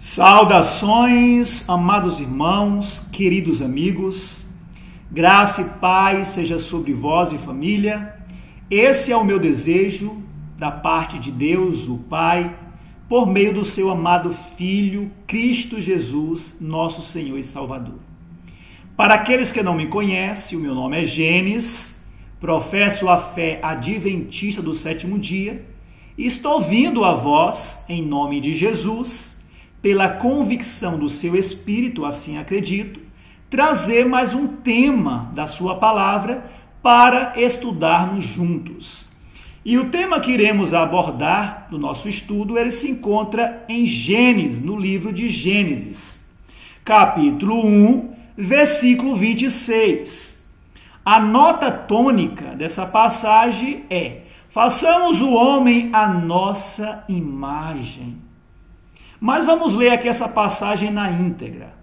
Saudações, amados irmãos, queridos amigos, graça e paz seja sobre vós e família. Esse é o meu desejo da parte de Deus, o Pai, por meio do seu amado Filho, Cristo Jesus, nosso Senhor e Salvador. Para aqueles que não me conhecem, o meu nome é Gênesis, professo a fé adventista do sétimo dia e estou vindo a vós, em nome de Jesus, pela convicção do seu Espírito, assim acredito, trazer mais um tema da sua palavra para estudarmos juntos. E o tema que iremos abordar no nosso estudo, ele se encontra em Gênesis, no livro de Gênesis, capítulo 1, versículo 26. A nota tônica dessa passagem é: façamos o homem à nossa imagem. Mas vamos ler aqui essa passagem na íntegra.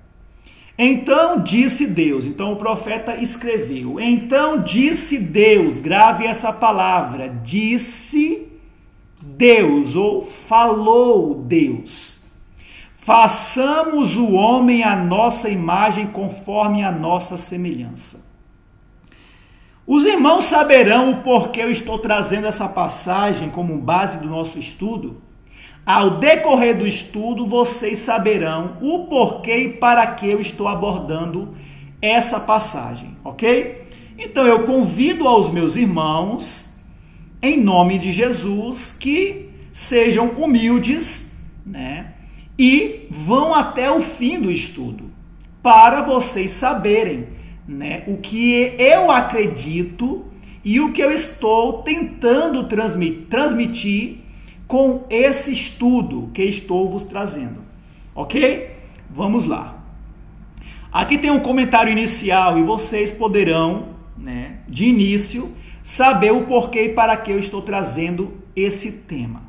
Então disse Deus, então o profeta escreveu, então disse Deus, grave essa palavra, disse Deus ou falou Deus. Façamos o homem à nossa imagem conforme a nossa semelhança. Os irmãos saberão o porquê eu estou trazendo essa passagem como base do nosso estudo. Ao decorrer do estudo, vocês saberão o porquê e para que eu estou abordando essa passagem, ok? Então eu convido aos meus irmãos, em nome de Jesus, que sejam humildes, né? E vão até o fim do estudo, para vocês saberem, né, o que eu acredito e o que eu estou tentando transmitir com esse estudo que estou vos trazendo, ok? Vamos lá. Aqui tem um comentário inicial e vocês poderão, né, de início, saber o porquê e para que eu estou trazendo esse tema.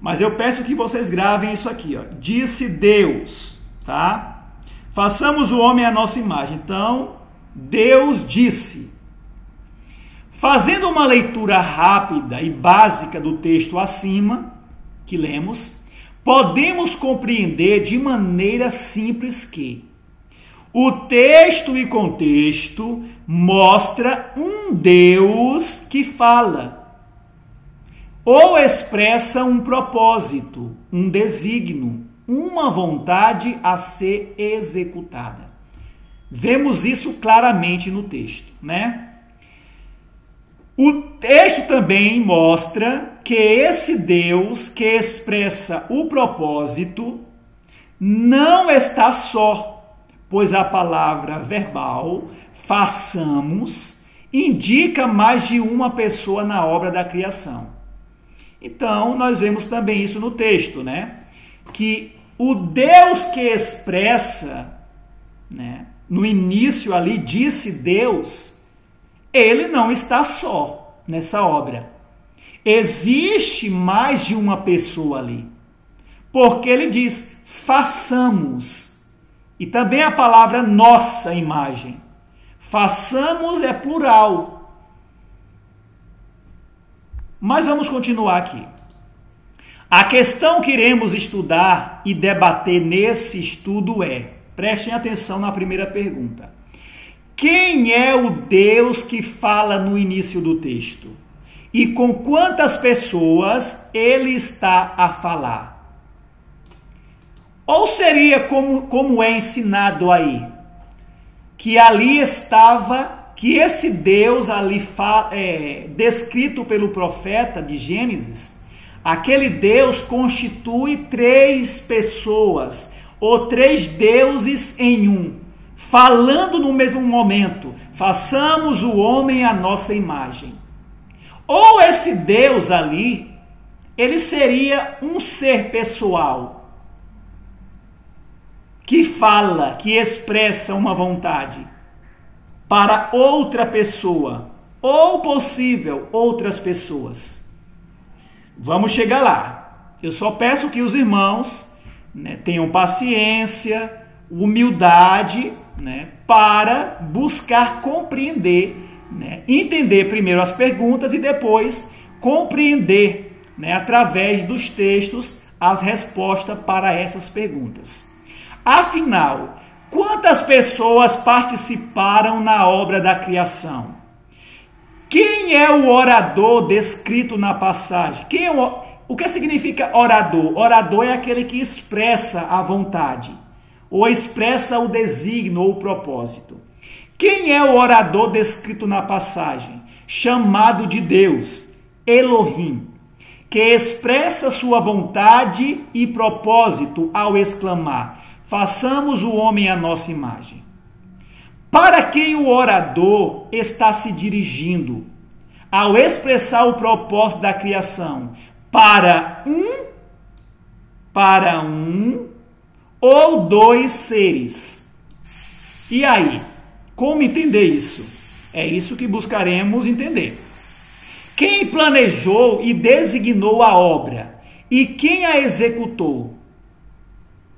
Mas eu peço que vocês gravem isso aqui, ó. Disse Deus, tá? Façamos o homem à nossa imagem. Então, Deus disse. Fazendo uma leitura rápida e básica do texto acima, que lemos, podemos compreender de maneira simples que o texto e contexto mostra um Deus que fala, ou expressa um propósito, um desígnio, uma vontade a ser executada. Vemos isso claramente no texto, né? O texto também mostra que esse Deus que expressa o propósito não está só, pois a palavra verbal, façamos, indica mais de uma pessoa na obra da criação. Então, nós vemos também isso no texto, né? Que o Deus que expressa, né, no início ali, disse Deus, ele não está só nessa obra. Existe mais de uma pessoa ali. Porque ele diz, façamos. E também a palavra nossa imagem. Façamos é plural. Mas vamos continuar aqui. A questão que iremos estudar e debater nesse estudo é, prestem atenção na primeira pergunta. Quem é o Deus que fala no início do texto? E com quantas pessoas ele está a falar? Ou seria como é ensinado aí? Que ali estava, que esse Deus ali descrito pelo profeta de Gênesis, aquele Deus constitui três pessoas, ou três deuses em um. Falando no mesmo momento, façamos o homem à nossa imagem. Ou esse Deus ali, ele seria um ser pessoal, que fala, que expressa uma vontade para outra pessoa, ou possível, outras pessoas. Vamos chegar lá. Eu só peço que os irmãos, né, tenham paciência, humildade, né, para buscar compreender, né, entender primeiro as perguntas e depois compreender, né, através dos textos as respostas para essas perguntas. Afinal, quantas pessoas participaram na obra da criação? Quem é o orador descrito na passagem? O que significa orador? Orador é aquele que expressa a vontade, ou expressa o desígnio ou o propósito. Quem é o orador descrito na passagem? Chamado de Deus, Elohim, que expressa sua vontade e propósito ao exclamar: façamos o homem à nossa imagem. Para quem o orador está se dirigindo ao expressar o propósito da criação? Para um ou dois seres. E aí, como entender isso? É isso que buscaremos entender. Quem planejou e designou a obra e quem a executou?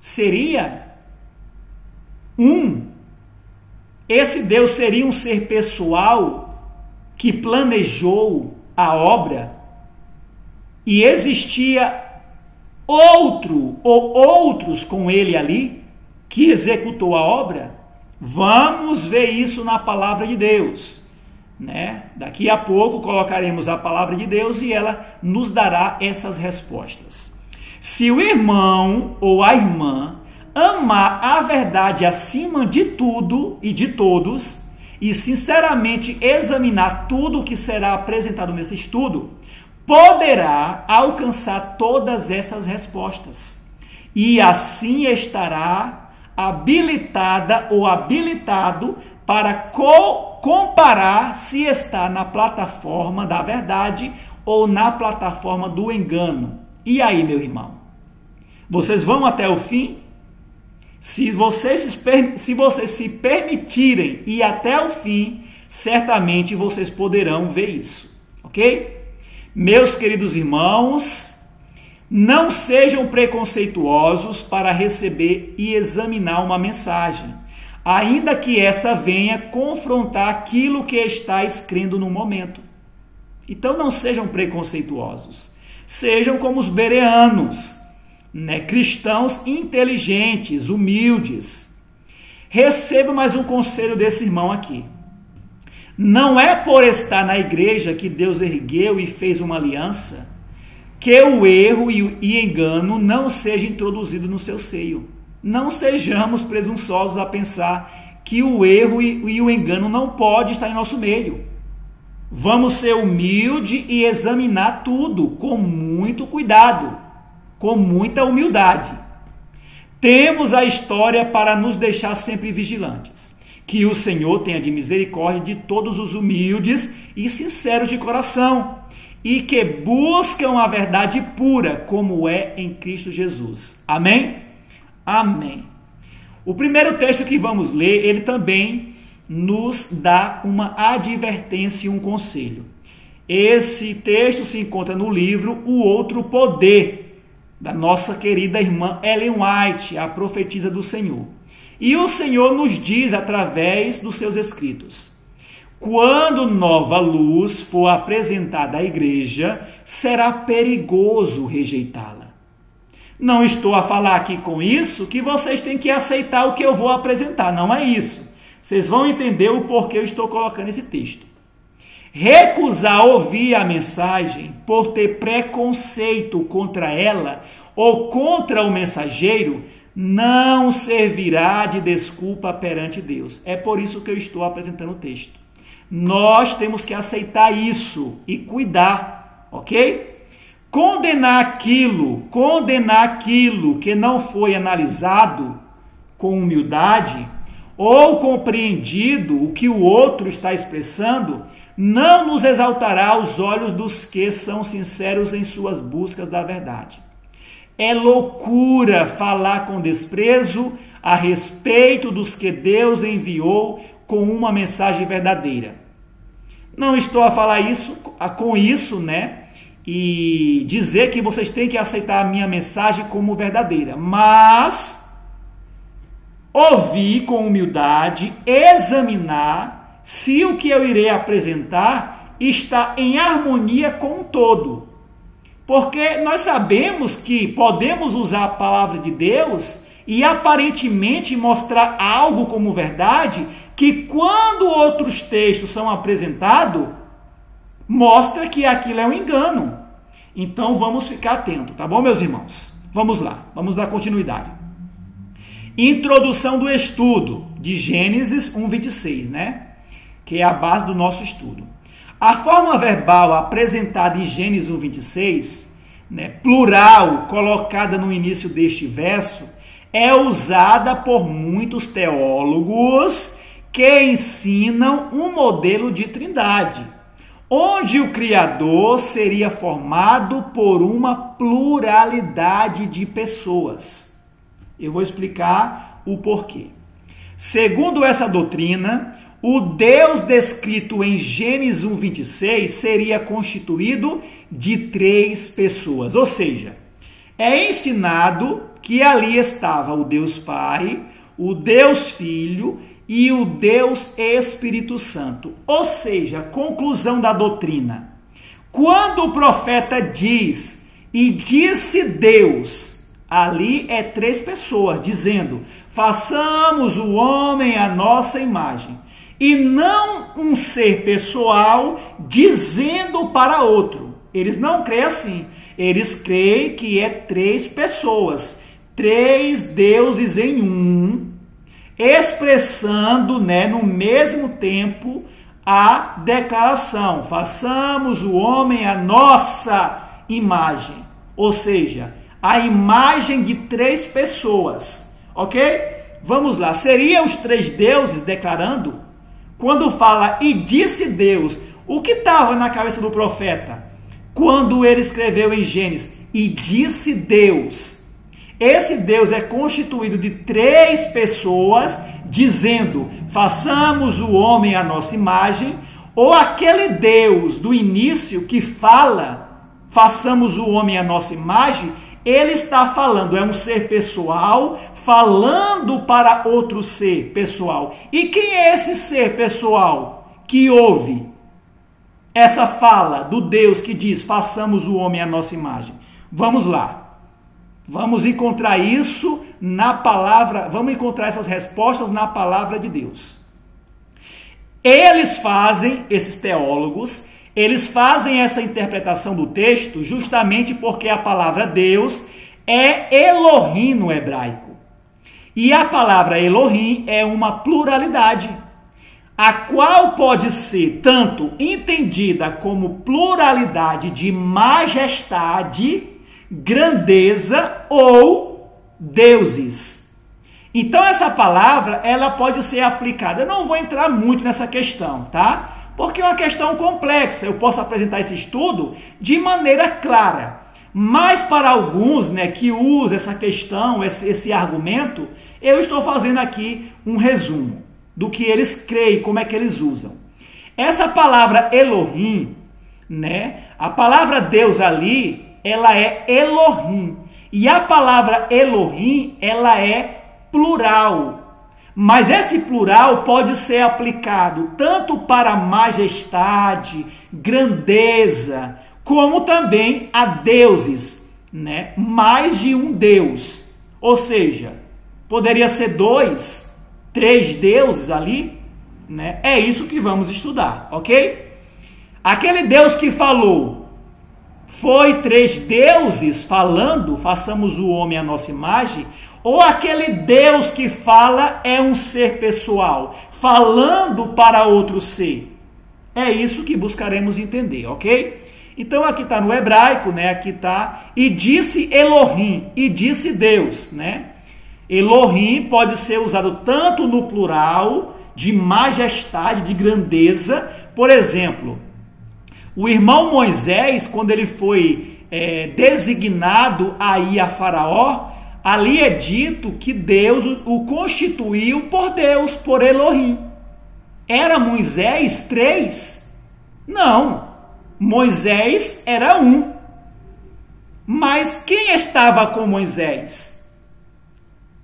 Seria esse Deus seria um ser pessoal que planejou a obra e existia outro ou outros com ele ali que executou a obra? Vamos ver isso na palavra de Deus, né? Daqui a pouco colocaremos a palavra de Deus e ela nos dará essas respostas. Se o irmão ou a irmã amar a verdade acima de tudo e de todos e sinceramente examinar tudo o que será apresentado nesse estudo, poderá alcançar todas essas respostas e assim estará habilitada ou habilitado para comparar se está na plataforma da verdade ou na plataforma do engano. E aí, meu irmão? Vocês vão até o fim? Se vocês se permitirem ir até o fim, certamente vocês poderão ver isso, ok? Meus queridos irmãos, não sejam preconceituosos para receber e examinar uma mensagem, ainda que essa venha confrontar aquilo que estáis crendo no momento. Então não sejam preconceituosos, sejam como os bereanos, né? Cristãos inteligentes, humildes. Receba mais um conselho desse irmão aqui. Não é por estar na igreja que Deus ergueu e fez uma aliança que o erro e engano não seja introduzido no seu seio. Não sejamos presunçosos a pensar que o erro e o engano não pode estar em nosso meio. Vamos ser humildes e examinar tudo com muito cuidado, com muita humildade. Temos a história para nos deixar sempre vigilantes. Que o Senhor tenha de misericórdia de todos os humildes e sinceros de coração, e que buscam a verdade pura, como é em Cristo Jesus. Amém? Amém. O primeiro texto que vamos ler, ele também nos dá uma advertência e um conselho. Esse texto se encontra no livro O Outro Poder, da nossa querida irmã Ellen White, a profetisa do Senhor. E o Senhor nos diz através dos seus escritos: quando nova luz for apresentada à igreja, será perigoso rejeitá-la. Não estou a falar aqui com isso que vocês têm que aceitar o que eu vou apresentar, não é isso. Vocês vão entender o porquê eu estou colocando esse texto. Recusar ouvir a mensagem por ter preconceito contra ela ou contra o mensageiro não servirá de desculpa perante Deus. É por isso que eu estou apresentando o texto. Nós temos que aceitar isso e cuidar, ok? Condenar aquilo que não foi analisado com humildade ou compreendido o que o outro está expressando, não nos exaltará aos olhos dos que são sinceros em suas buscas da verdade. É loucura falar com desprezo a respeito dos que Deus enviou com uma mensagem verdadeira. Não estou a falar com isso, né? E dizer que vocês têm que aceitar a minha mensagem como verdadeira, mas ouvir com humildade, examinar se o que eu irei apresentar está em harmonia com o todo. Porque nós sabemos que podemos usar a palavra de Deus e aparentemente mostrar algo como verdade, que quando outros textos são apresentados, mostra que aquilo é um engano. Então vamos ficar atentos, tá bom, meus irmãos? Vamos lá, vamos dar continuidade. Introdução do estudo de Gênesis 1:26, né? Que é a base do nosso estudo. A forma verbal apresentada em Gênesis 1:26, né, plural, colocada no início deste verso, é usada por muitos teólogos que ensinam um modelo de trindade, onde o Criador seria formado por uma pluralidade de pessoas. Eu vou explicar o porquê. Segundo essa doutrina, o Deus descrito em Gênesis 1:26 seria constituído de 3 pessoas, ou seja, é ensinado que ali estava o Deus Pai, o Deus Filho e o Deus Espírito Santo. Ou seja, conclusão da doutrina. Quando o profeta diz, e disse Deus, ali é 3 pessoas, dizendo, façamos o homem à nossa imagem. E não um ser pessoal dizendo para outro. Eles não creem assim. Eles creem que é 3 pessoas, 3 deuses em um, expressando, né, no mesmo tempo a declaração, façamos o homem à nossa imagem, ou seja, a imagem de 3 pessoas, ok? Vamos lá, seriam os 3 deuses declarando? Quando fala, e disse Deus, o que estava na cabeça do profeta? Quando ele escreveu em Gênesis, e disse Deus, esse Deus é constituído de 3 pessoas, dizendo, façamos o homem à nossa imagem, ou aquele Deus do início que fala, façamos o homem à nossa imagem, ele está falando, é um ser pessoal, falando para outro ser pessoal. E quem é esse ser pessoal que ouve essa fala do Deus que diz, façamos o homem à nossa imagem? Vamos lá. Vamos encontrar isso na palavra, vamos encontrar essas respostas na palavra de Deus. Eles fazem, esses teólogos, eles fazem essa interpretação do texto justamente porque a palavra Deus é Elohim no hebraico. E a palavra Elohim é uma pluralidade, a qual pode ser tanto entendida como pluralidade de majestade, grandeza ou deuses. Então essa palavra, ela pode ser aplicada. Eu não vou entrar muito nessa questão, tá? Porque é uma questão complexa. Eu posso apresentar esse estudo de maneira clara. Mas para alguns, né, que usam essa questão, esse argumento, eu estou fazendo aqui um resumo do que eles creem, como é que eles usam. Essa palavra Elohim, né, a palavra Deus ali, ela é Elohim. E a palavra Elohim, ela é plural. Mas esse plural pode ser aplicado tanto para majestade, grandeza, como também a deuses, né? Mais de um Deus. Ou seja, poderia ser 2, 3 deuses ali, né? É isso que vamos estudar, ok? Aquele Deus que falou, foi 3 deuses falando, façamos o homem à nossa imagem, ou aquele Deus que fala é um ser pessoal, falando para outro ser? É isso que buscaremos entender, ok? Então aqui está no hebraico, né? Aqui está, e disse Elohim, e disse Deus, né? Elohim pode ser usado tanto no plural, de majestade, de grandeza. Por exemplo, o irmão Moisés, quando ele foi designado a ir a Faraó, ali é dito que Deus o constituiu por Deus, por Elohim. Era Moisés 3? Não. Moisés era 1. Mas quem estava com Moisés?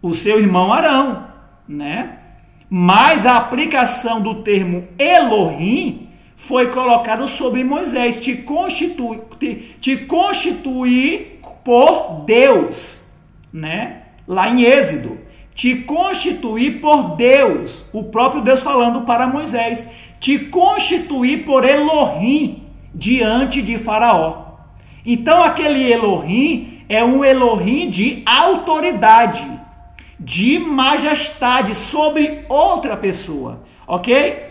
O seu irmão Arão, né? Mas a aplicação do termo Elohim foi colocado sobre Moisés, te constituir por Deus, né? Lá em Êxodo, te constituir por Deus, o próprio Deus falando para Moisés, te constituir por Elohim diante de Faraó. Então aquele Elohim é um Elohim de autoridade, de majestade sobre outra pessoa, ok?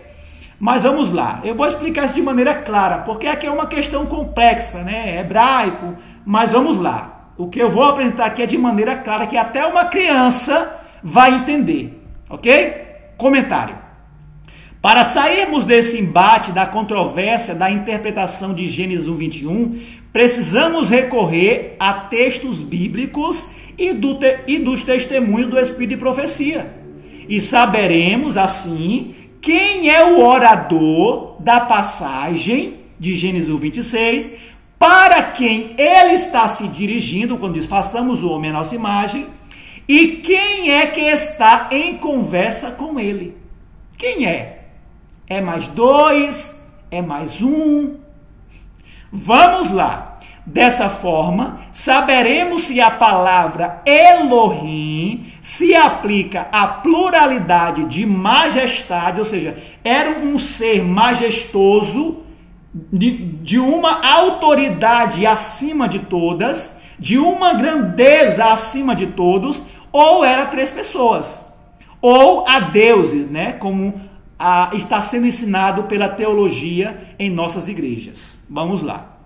Mas vamos lá, eu vou explicar isso de maneira clara, porque aqui é uma questão complexa, né? É hebraico, mas vamos lá. O que eu vou apresentar aqui é de maneira clara, que até uma criança vai entender, ok? Comentário. Para sairmos desse embate, da controvérsia, da interpretação de Gênesis 1:21, precisamos recorrer a textos bíblicos e dos testemunhos do Espírito de profecia. E saberemos, assim, quem é o orador da passagem de Gênesis 1:26, para quem ele está se dirigindo, quando diz, façamos o homem à nossa imagem, e quem é que está em conversa com ele. Quem é? É mais dois? É mais um? Vamos lá. Dessa forma, saberemos se a palavra Elohim se aplica à pluralidade de majestade, ou seja, era um ser majestoso, de uma autoridade acima de todas, de uma grandeza acima de todos, ou era três pessoas, ou a deuses, né, como está sendo ensinado pela teologia em nossas igrejas. Vamos lá.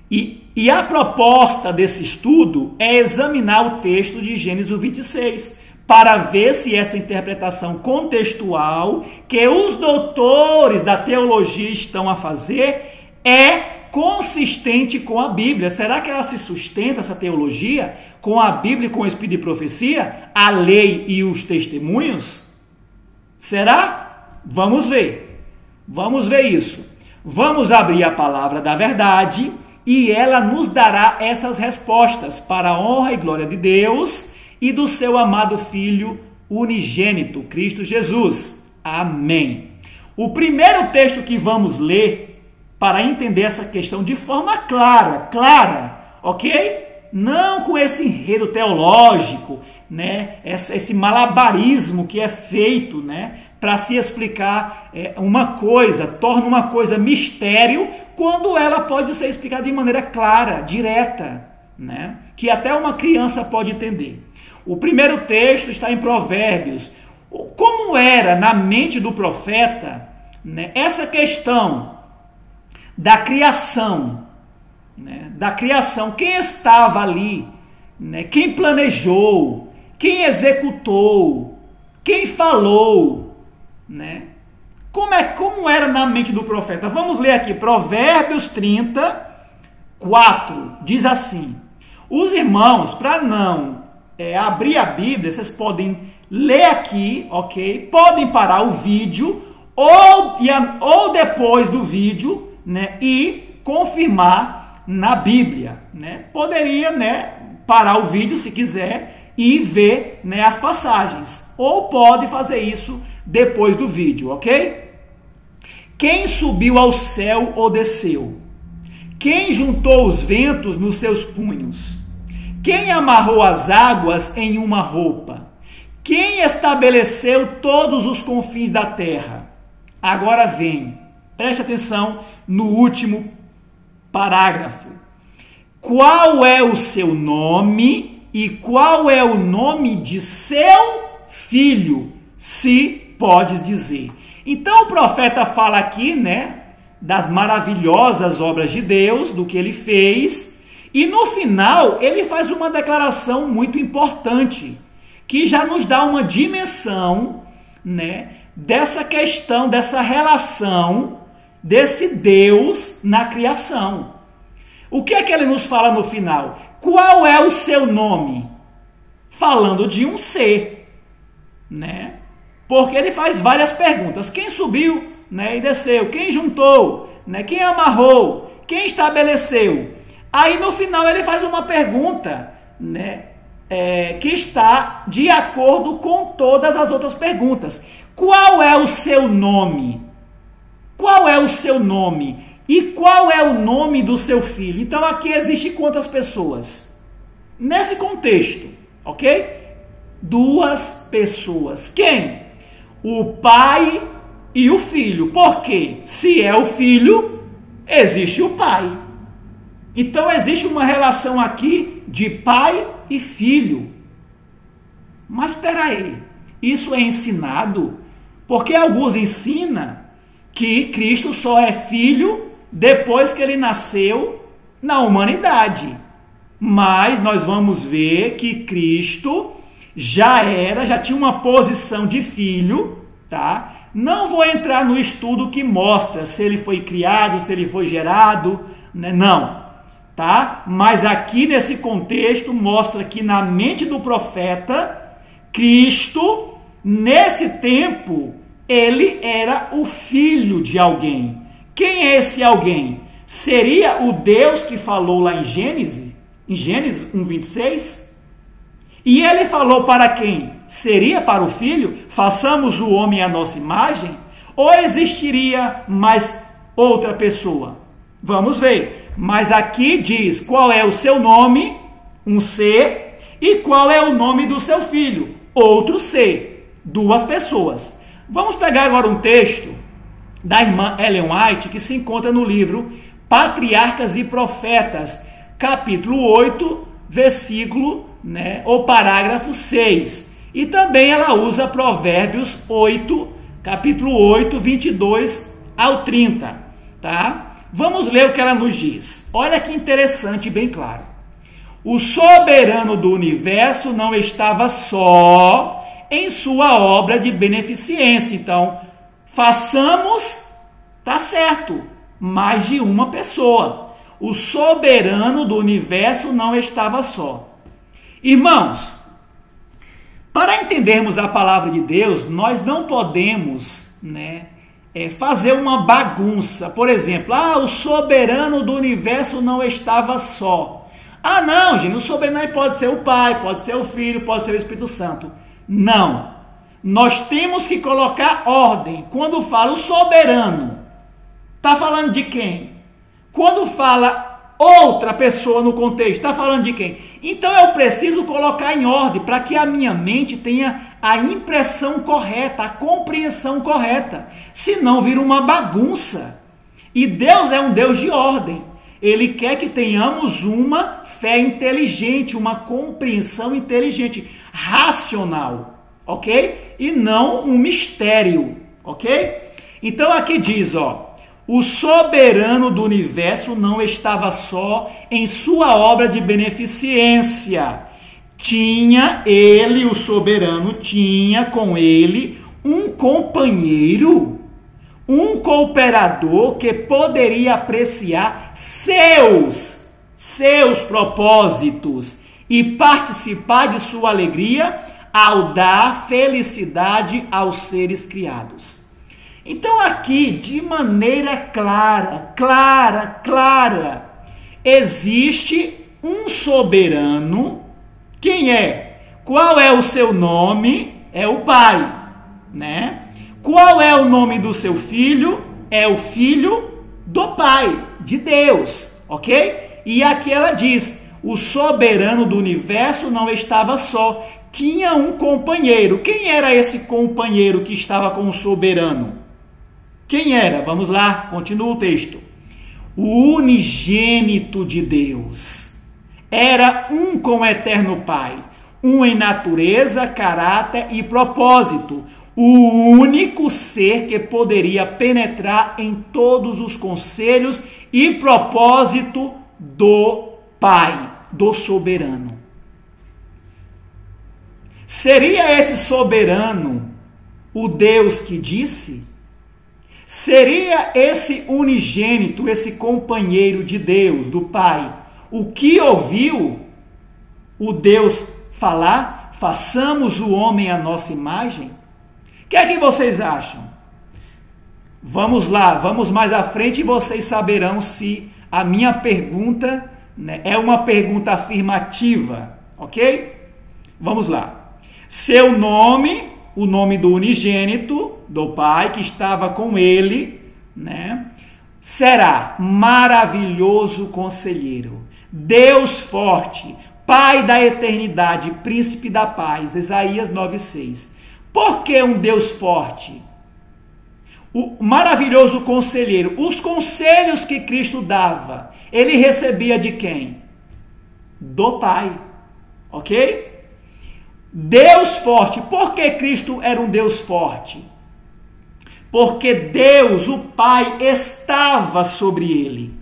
E a proposta desse estudo é examinar o texto de Gênesis 26, para ver se essa interpretação contextual que os doutores da teologia estão a fazer é consistente com a Bíblia. Será que ela se sustenta, essa teologia, com a Bíblia e com o Espírito de profecia, a lei e os testemunhos? Será? Vamos ver. Vamos ver isso. Vamos abrir a palavra da verdade e ela nos dará essas respostas para a honra e glória de Deus e do seu amado Filho unigênito, Cristo Jesus. Amém. O primeiro texto que vamos ler para entender essa questão de forma clara, ok? Não com esse enredo teológico, né? Esse malabarismo que é feito, né? Para se explicar uma coisa, torna uma coisa mistério, quando ela pode ser explicada de maneira clara, direta, né? Que até uma criança pode entender. O primeiro texto está em Provérbios. Como era na mente do profeta, né, essa questão da criação, né, quem estava ali, né, quem planejou, quem executou, quem falou, né? Como era na mente do profeta? Vamos ler aqui, Provérbios 30:4, diz assim: os irmãos, para não abrir a Bíblia, vocês podem ler aqui, ok? Podem parar o vídeo ou depois do vídeo, né, e confirmar na Bíblia, né? Poderia, né, parar o vídeo se quiser e ver, né, as passagens, ou pode fazer isso depois do vídeo, ok? Quem subiu ao céu ou desceu? Quem juntou os ventos nos seus punhos? Quem amarrou as águas em uma roupa? Quem estabeleceu todos os confins da terra? Agora vem, preste atenção no último parágrafo. Qual é o seu nome e qual é o nome de seu filho, se podes dizer? Então o profeta fala aqui, né, das maravilhosas obras de Deus, do que ele fez, e no final ele faz uma declaração muito importante, que já nos dá uma dimensão, né, dessa questão, dessa relação desse Deus na criação. O que é que ele nos fala no final? Qual é o seu nome? Falando de um ser, né? Porque ele faz várias perguntas. Quem subiu, né, e desceu? Quem juntou? Né? Quem amarrou? Quem estabeleceu? Aí no final ele faz uma pergunta, né, que está de acordo com todas as outras perguntas. Qual é o seu nome? qual é o seu nome? E qual é o nome do seu filho? Então aqui existe quantas pessoas? Nesse contexto, ok? 2 pessoas. Quem? O pai e o filho. Por quê? Se é o filho, existe o pai. Então existe uma relação aqui de pai e filho. Mas espera aí, isso é ensinado? Porque alguns ensinam que Cristo só é filho depois que ele nasceu na humanidade. Mas nós vamos ver que Cristo já tinha uma posição de filho, tá? Não vou entrar no estudo que mostra se ele foi criado, se ele foi gerado, né? Não, tá? Mas aqui nesse contexto mostra que na mente do profeta, Cristo, nesse tempo, ele era o filho de alguém. Quem é esse alguém? Seria o Deus que falou lá em Gênesis 1:26? E ele falou para quem? Seria para o filho? Façamos o homem à nossa imagem? Ou existiria mais outra pessoa? Vamos ver. Mas aqui diz qual é o seu nome, um C, e qual é o nome do seu filho, outro C, 2 pessoas. Vamos pegar agora um texto da irmã Ellen White, que se encontra no livro Patriarcas e Profetas, capítulo 8, versículo, ou parágrafo 6. E também ela usa Provérbios 8, capítulo 8, 22 ao 30, tá? Vamos ler o que ela nos diz. Olha que interessante e bem claro. O soberano do universo não estava só em sua obra de beneficência. Então, façamos, tá certo, mais de uma pessoa. O soberano do universo não estava só. Irmãos, para entendermos a palavra de Deus, nós não podemos, fazer uma bagunça. Por exemplo, o soberano do universo não estava só. Não, gente, o soberano pode ser o Pai, pode ser o Filho, pode ser o Espírito Santo. Não. Nós temos que colocar ordem. Quando fala o soberano, está falando de quem? Quando fala outra pessoa no contexto, está falando de quem? Então eu preciso colocar em ordem para que a minha mente tenha a impressão correta, a compreensão correta. Senão vira uma bagunça. E Deus é um Deus de ordem. Ele quer que tenhamos uma fé inteligente, uma compreensão inteligente, racional, ok? E não um mistério, ok? Então aqui diz, o soberano do universo não estava só em sua obra de beneficência. Tinha ele, o soberano, tinha com ele um companheiro, um cooperador que poderia apreciar seus propósitos e participar de sua alegria ao dar felicidade aos seres criados. Então aqui, de maneira clara, existe um soberano. Quem é? Qual é o seu nome? É o Pai, Qual é o nome do seu filho? É o Filho do Pai, de Deus, ok? E aqui ela diz, o soberano do universo não estava só, tinha um companheiro. Quem era esse companheiro que estava com o soberano? Quem era? Vamos lá, continua o texto. O unigênito de Deus. Era um com o eterno Pai, um em natureza, caráter e propósito, o único ser que poderia penetrar em todos os conselhos e propósito do Pai, do soberano. Seria esse soberano o Deus que disse? Seria esse unigênito, esse companheiro de Deus, do Pai, o que ouviu o Deus falar? Façamos o homem à nossa imagem? O que é que vocês acham? Vamos lá, vamos mais à frente e vocês saberão se a minha pergunta é uma pergunta afirmativa, ok? Vamos lá. Seu nome, o nome do unigênito, do Pai, que estava com ele, né? Será maravilhoso conselheiro, Deus forte, Pai da eternidade, príncipe da paz. Isaías 9:6. Por que um Deus forte? O maravilhoso conselheiro. Os conselhos que Cristo dava, ele recebia de quem? Do Pai. Ok? Deus forte. Por que Cristo era um Deus forte? Porque Deus, o Pai, estava sobre ele.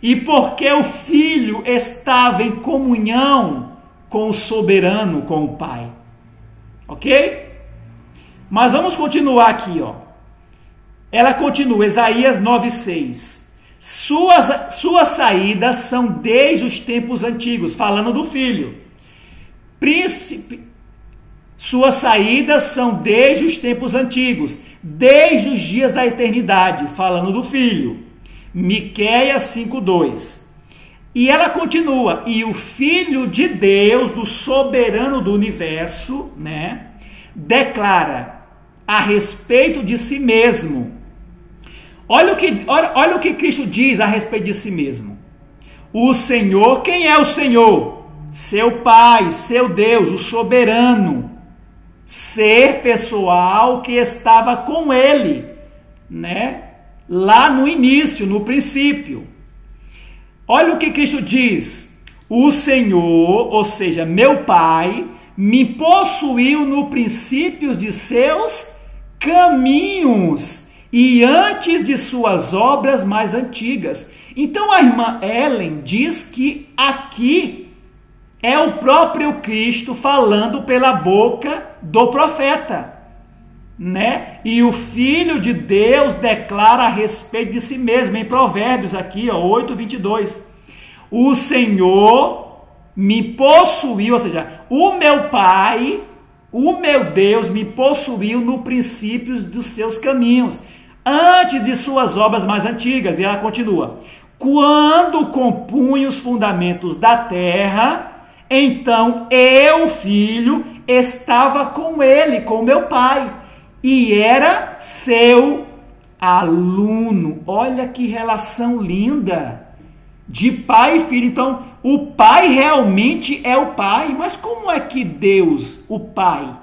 E porque o Filho estava em comunhão com o soberano, com o Pai. Ok? Mas vamos continuar aqui, ó. Ela continua, Isaías 9:6. Suas saídas são desde os tempos antigos, falando do Filho. Suas saídas são desde os tempos antigos, desde os dias da eternidade, falando do Filho. Miqueias 5:2. E ela continua, e o Filho de Deus, do soberano do universo, né, declara a respeito de si mesmo. Olha o que Cristo diz a respeito de si mesmo. O Senhor, quem é o Senhor? Seu Pai, seu Deus, o soberano, ser pessoal que estava com ele, né? Lá no início, no princípio. Olha o que Cristo diz. O Senhor, ou seja, meu Pai, me possuiu no princípio de seus caminhos e antes de suas obras mais antigas. Então a irmã Ellen diz que aqui é o próprio Cristo falando pela boca do profeta, né? E o Filho de Deus declara a respeito de si mesmo, em Provérbios aqui, ó, 8:22. O Senhor me possuiu, ou seja, o meu Pai, o meu Deus me possuiu no princípio dos seus caminhos, antes de suas obras mais antigas. E ela continua, quando compunha os fundamentos da terra, então eu, Filho, estava com ele, com meu Pai, e era seu aluno. Olha que relação linda de pai e filho. Então, o Pai realmente é o Pai, mas como é que Deus, o Pai,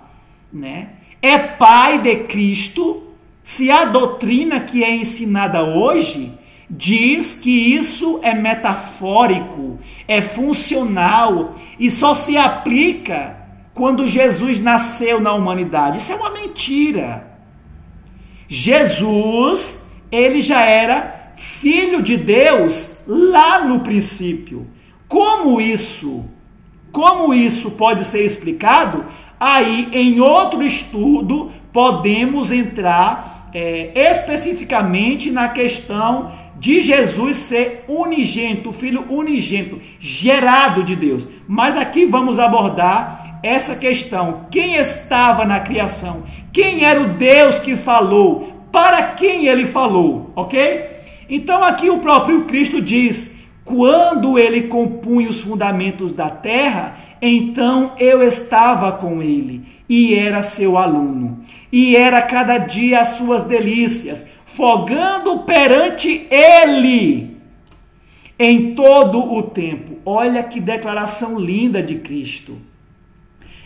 né, é Pai de Cristo, se a doutrina que é ensinada hoje diz que isso é metafórico, é funcional e só se aplica quando Jesus nasceu na humanidade? Isso é uma mentira. Jesus, ele já era Filho de Deus lá no princípio. Como isso pode ser explicado? Aí, em outro estudo, podemos entrar especificamente na questão de Jesus ser unigênito, Filho unigênito, gerado de Deus. Mas aqui vamos abordar essa questão. Quem estava na criação? Quem era o Deus que falou? Para quem ele falou? Ok? Então aqui o próprio Cristo diz, quando ele compunha os fundamentos da terra, então eu estava com ele e era seu aluno. E era cada dia as suas delícias, fogando perante ele em todo o tempo. Olha que declaração linda de Cristo.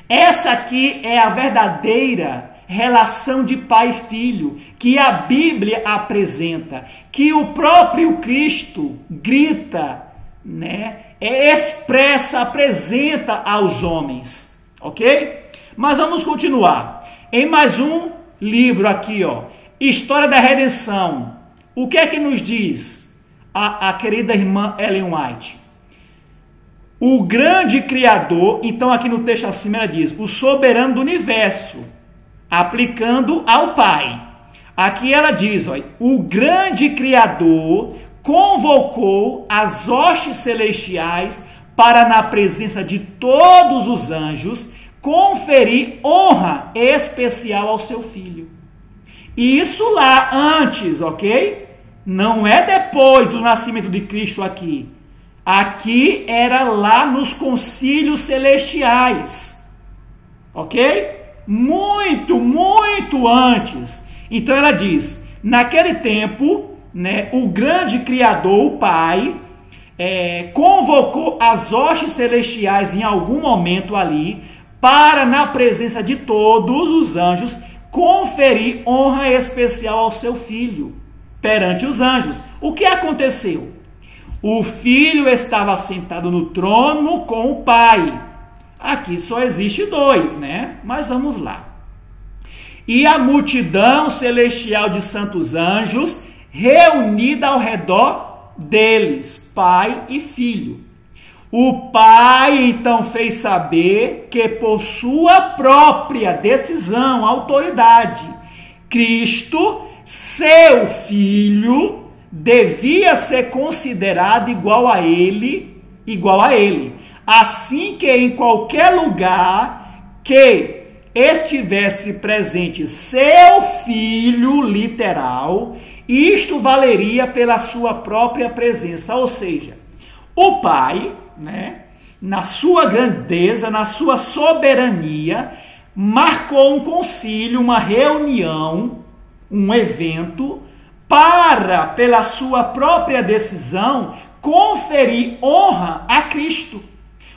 Essa aqui é a verdadeira relação de pai e filho que a Bíblia apresenta, que o próprio Cristo grita, né? Expressa, apresenta aos homens, ok? Mas vamos continuar. Em mais um livro aqui, ó, História da Redenção. O que é que nos diz a querida irmã Ellen White? O grande Criador, então aqui no texto acima ela diz, o soberano do universo, aplicando ao Pai. Aqui ela diz, ó, o grande Criador convocou as hostes celestiais para, na presença de todos os anjos, conferir honra especial ao seu Filho. E isso lá antes, ok? Não é depois do nascimento de Cristo aqui. Aqui era lá nos concílios celestiais, ok? Muito, muito antes. Então ela diz, Naquele tempo, né, o grande Criador, o Pai, convocou as hostes celestiais em algum momento ali para, na presença de todos os anjos, conferir honra especial ao seu filho perante os anjos. O que aconteceu? O filho estava sentado no trono com o pai. Aqui só existe dois, né? Mas vamos lá. E a multidão celestial de santos anjos reunida ao redor deles, pai e filho. O pai então fez saber que por sua própria decisão, autoridade, Cristo, seu filho, devia ser considerado igual a ele, assim que em qualquer lugar que estivesse presente seu filho literal, isto valeria pela sua própria presença. Ou seja, o pai, né, na sua grandeza, na sua soberania, marcou um concílio, uma reunião, um evento, para, pela sua própria decisão, conferir honra a Cristo,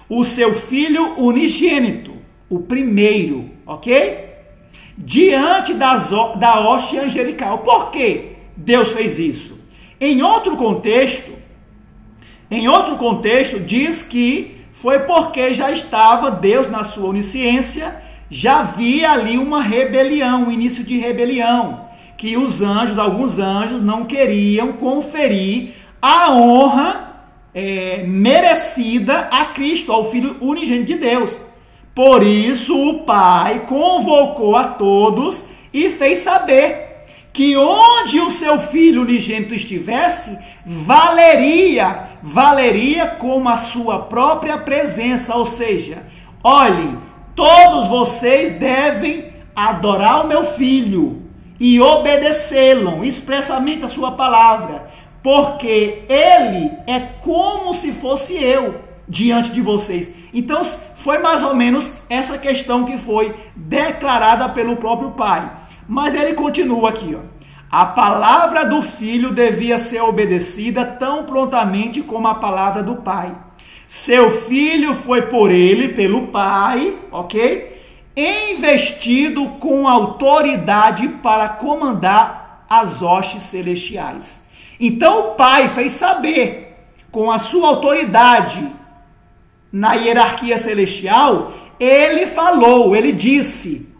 o seu Filho unigênito, o primeiro, ok? Diante da hoste angelical. Por que Deus fez isso? Em outro contexto, diz que foi porque já estava Deus na sua onisciência, já havia ali uma rebelião, um início de rebelião, que os anjos, alguns anjos, não queriam conferir a honra merecida a Cristo, ao Filho unigênito de Deus. Por isso o Pai convocou a todos e fez saber que onde o seu Filho unigênito estivesse, valeria como a sua própria presença. Ou seja, olhem, todos vocês devem adorar o meu Filho e obedecê-lo expressamente a sua palavra, porque ele é como se fosse eu diante de vocês. Então foi mais ou menos essa questão que foi declarada pelo próprio Pai. Mas ele continua aqui, ó. A palavra do Filho devia ser obedecida tão prontamente como a palavra do Pai. Seu Filho foi por ele, pelo Pai, ok? Investido com autoridade para comandar as hostes celestiais. Então o Pai fez saber, com a sua autoridade na hierarquia celestial, ele falou, ele disse,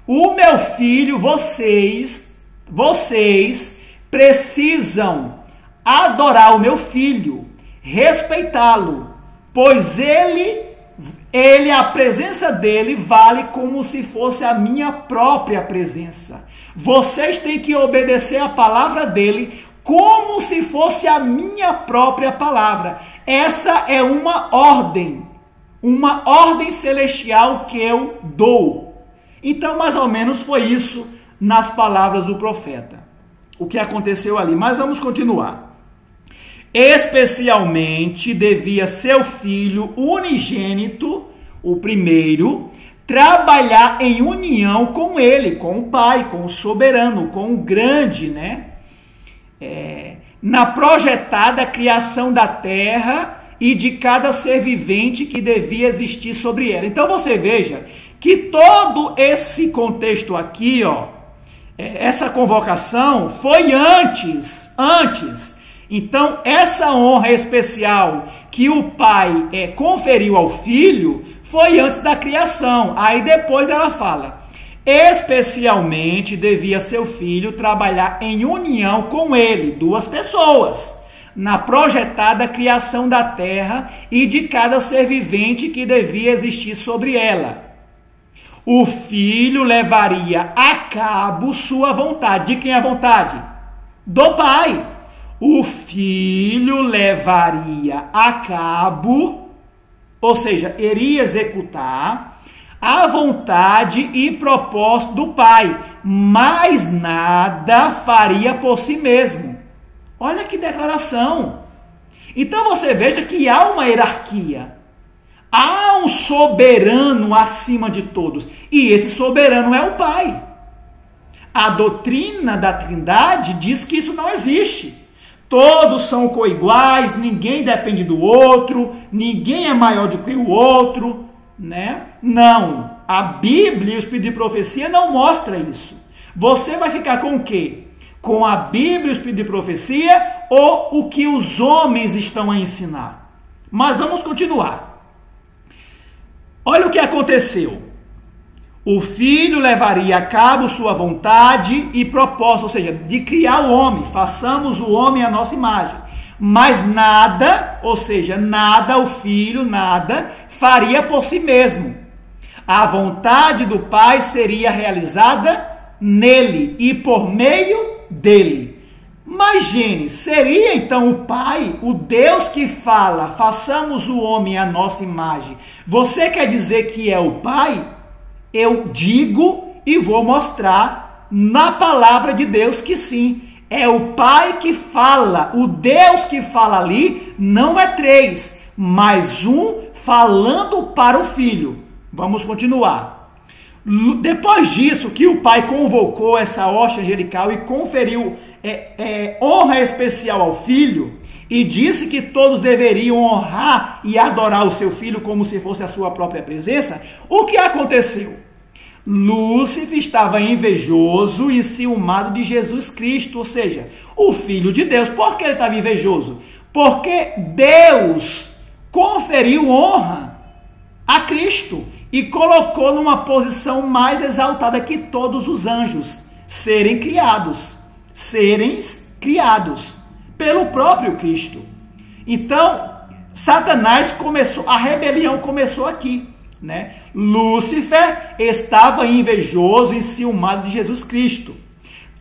o meu filho, vocês precisam adorar o meu filho, respeitá-lo, pois a presença dele vale como se fosse a minha própria presença. Vocês têm que obedecer a palavra dele como se fosse a minha própria palavra. Essa é uma ordem celestial que eu dou. Então, mais ou menos foi isso nas palavras do profeta, o que aconteceu ali. Mas vamos continuar. Especialmente devia seu filho unigênito, o primeiro, trabalhar em união com ele, com o Pai, com o soberano, com o grande, né? Na projetada criação da terra e de cada ser vivente que devia existir sobre ela. Então você veja que todo esse contexto aqui, essa convocação foi antes. Então, essa honra especial que o Pai conferiu ao Filho foi antes da criação. Aí depois ela fala, especialmente devia seu Filho trabalhar em união com ele, duas pessoas, na projetada criação da terra e de cada ser vivente que devia existir sobre ela. O Filho levaria a cabo sua vontade. De quem é a vontade? Do Pai. O Filho levaria a cabo, ou seja, iria executar a vontade e propósito do Pai, mas nada faria por si mesmo. Olha que declaração! Então você veja que há uma hierarquia. Há um soberano acima de todos. E esse soberano é o Pai. A doutrina da Trindade diz que isso não existe. Todos são coiguais, ninguém depende do outro, ninguém é maior do que o outro, né? Não, a Bíblia e o Espírito de Profecia não mostra isso. Você vai ficar com o quê? Com a Bíblia e o Espírito de Profecia ou o que os homens estão a ensinar? Mas vamos continuar. Olha o que aconteceu. O filho levaria a cabo sua vontade e propósito, ou seja, de criar o homem. Façamos o homem à nossa imagem. Mas nada, ou seja, nada, o filho, nada, faria por si mesmo. A vontade do Pai seria realizada nele e por meio dele. Mas, Gênesis, seria então o Pai, o Deus que fala, façamos o homem à nossa imagem. Você quer dizer que é o Pai? Eu digo e vou mostrar na palavra de Deus que sim. É o Pai que fala. O Deus que fala ali não é três, mas um falando para o Filho. Vamos continuar. Depois disso, que o Pai convocou essa hoste angelical e conferiu honra especial ao Filho, e disse que todos deveriam honrar e adorar o seu Filho como se fosse a sua própria presença, o que aconteceu? Lúcifer estava invejoso e ciumado de Jesus Cristo, ou seja, o Filho de Deus. Por que ele estava invejoso? Porque Deus conferiu honra a Cristo e colocou numa posição mais exaltada que todos os anjos, serem criados pelo próprio Cristo. Então, Satanás começou, a rebelião começou aqui, né? Lúcifer estava invejoso e ciumado de Jesus Cristo.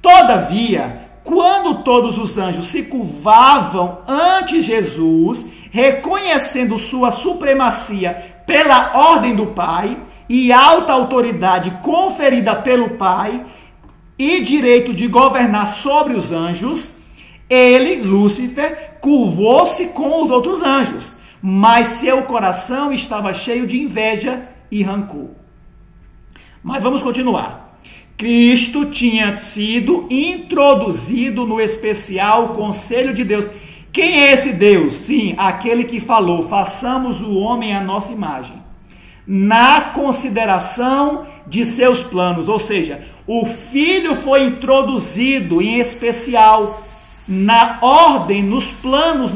Todavia, quando todos os anjos se curvavam ante Jesus, reconhecendo sua supremacia pela ordem do Pai e alta autoridade conferida pelo Pai e direito de governar sobre os anjos, ele, Lúcifer, curvou-se com os outros anjos, mas seu coração estava cheio de inveja e rancor. Mas vamos continuar. Cristo tinha sido introduzido no especial conselho de Deus. Quem é esse Deus? Sim, aquele que falou, façamos o homem à nossa imagem. Na consideração de seus planos, ou seja, o Filho foi introduzido em especial na ordem, nos planos,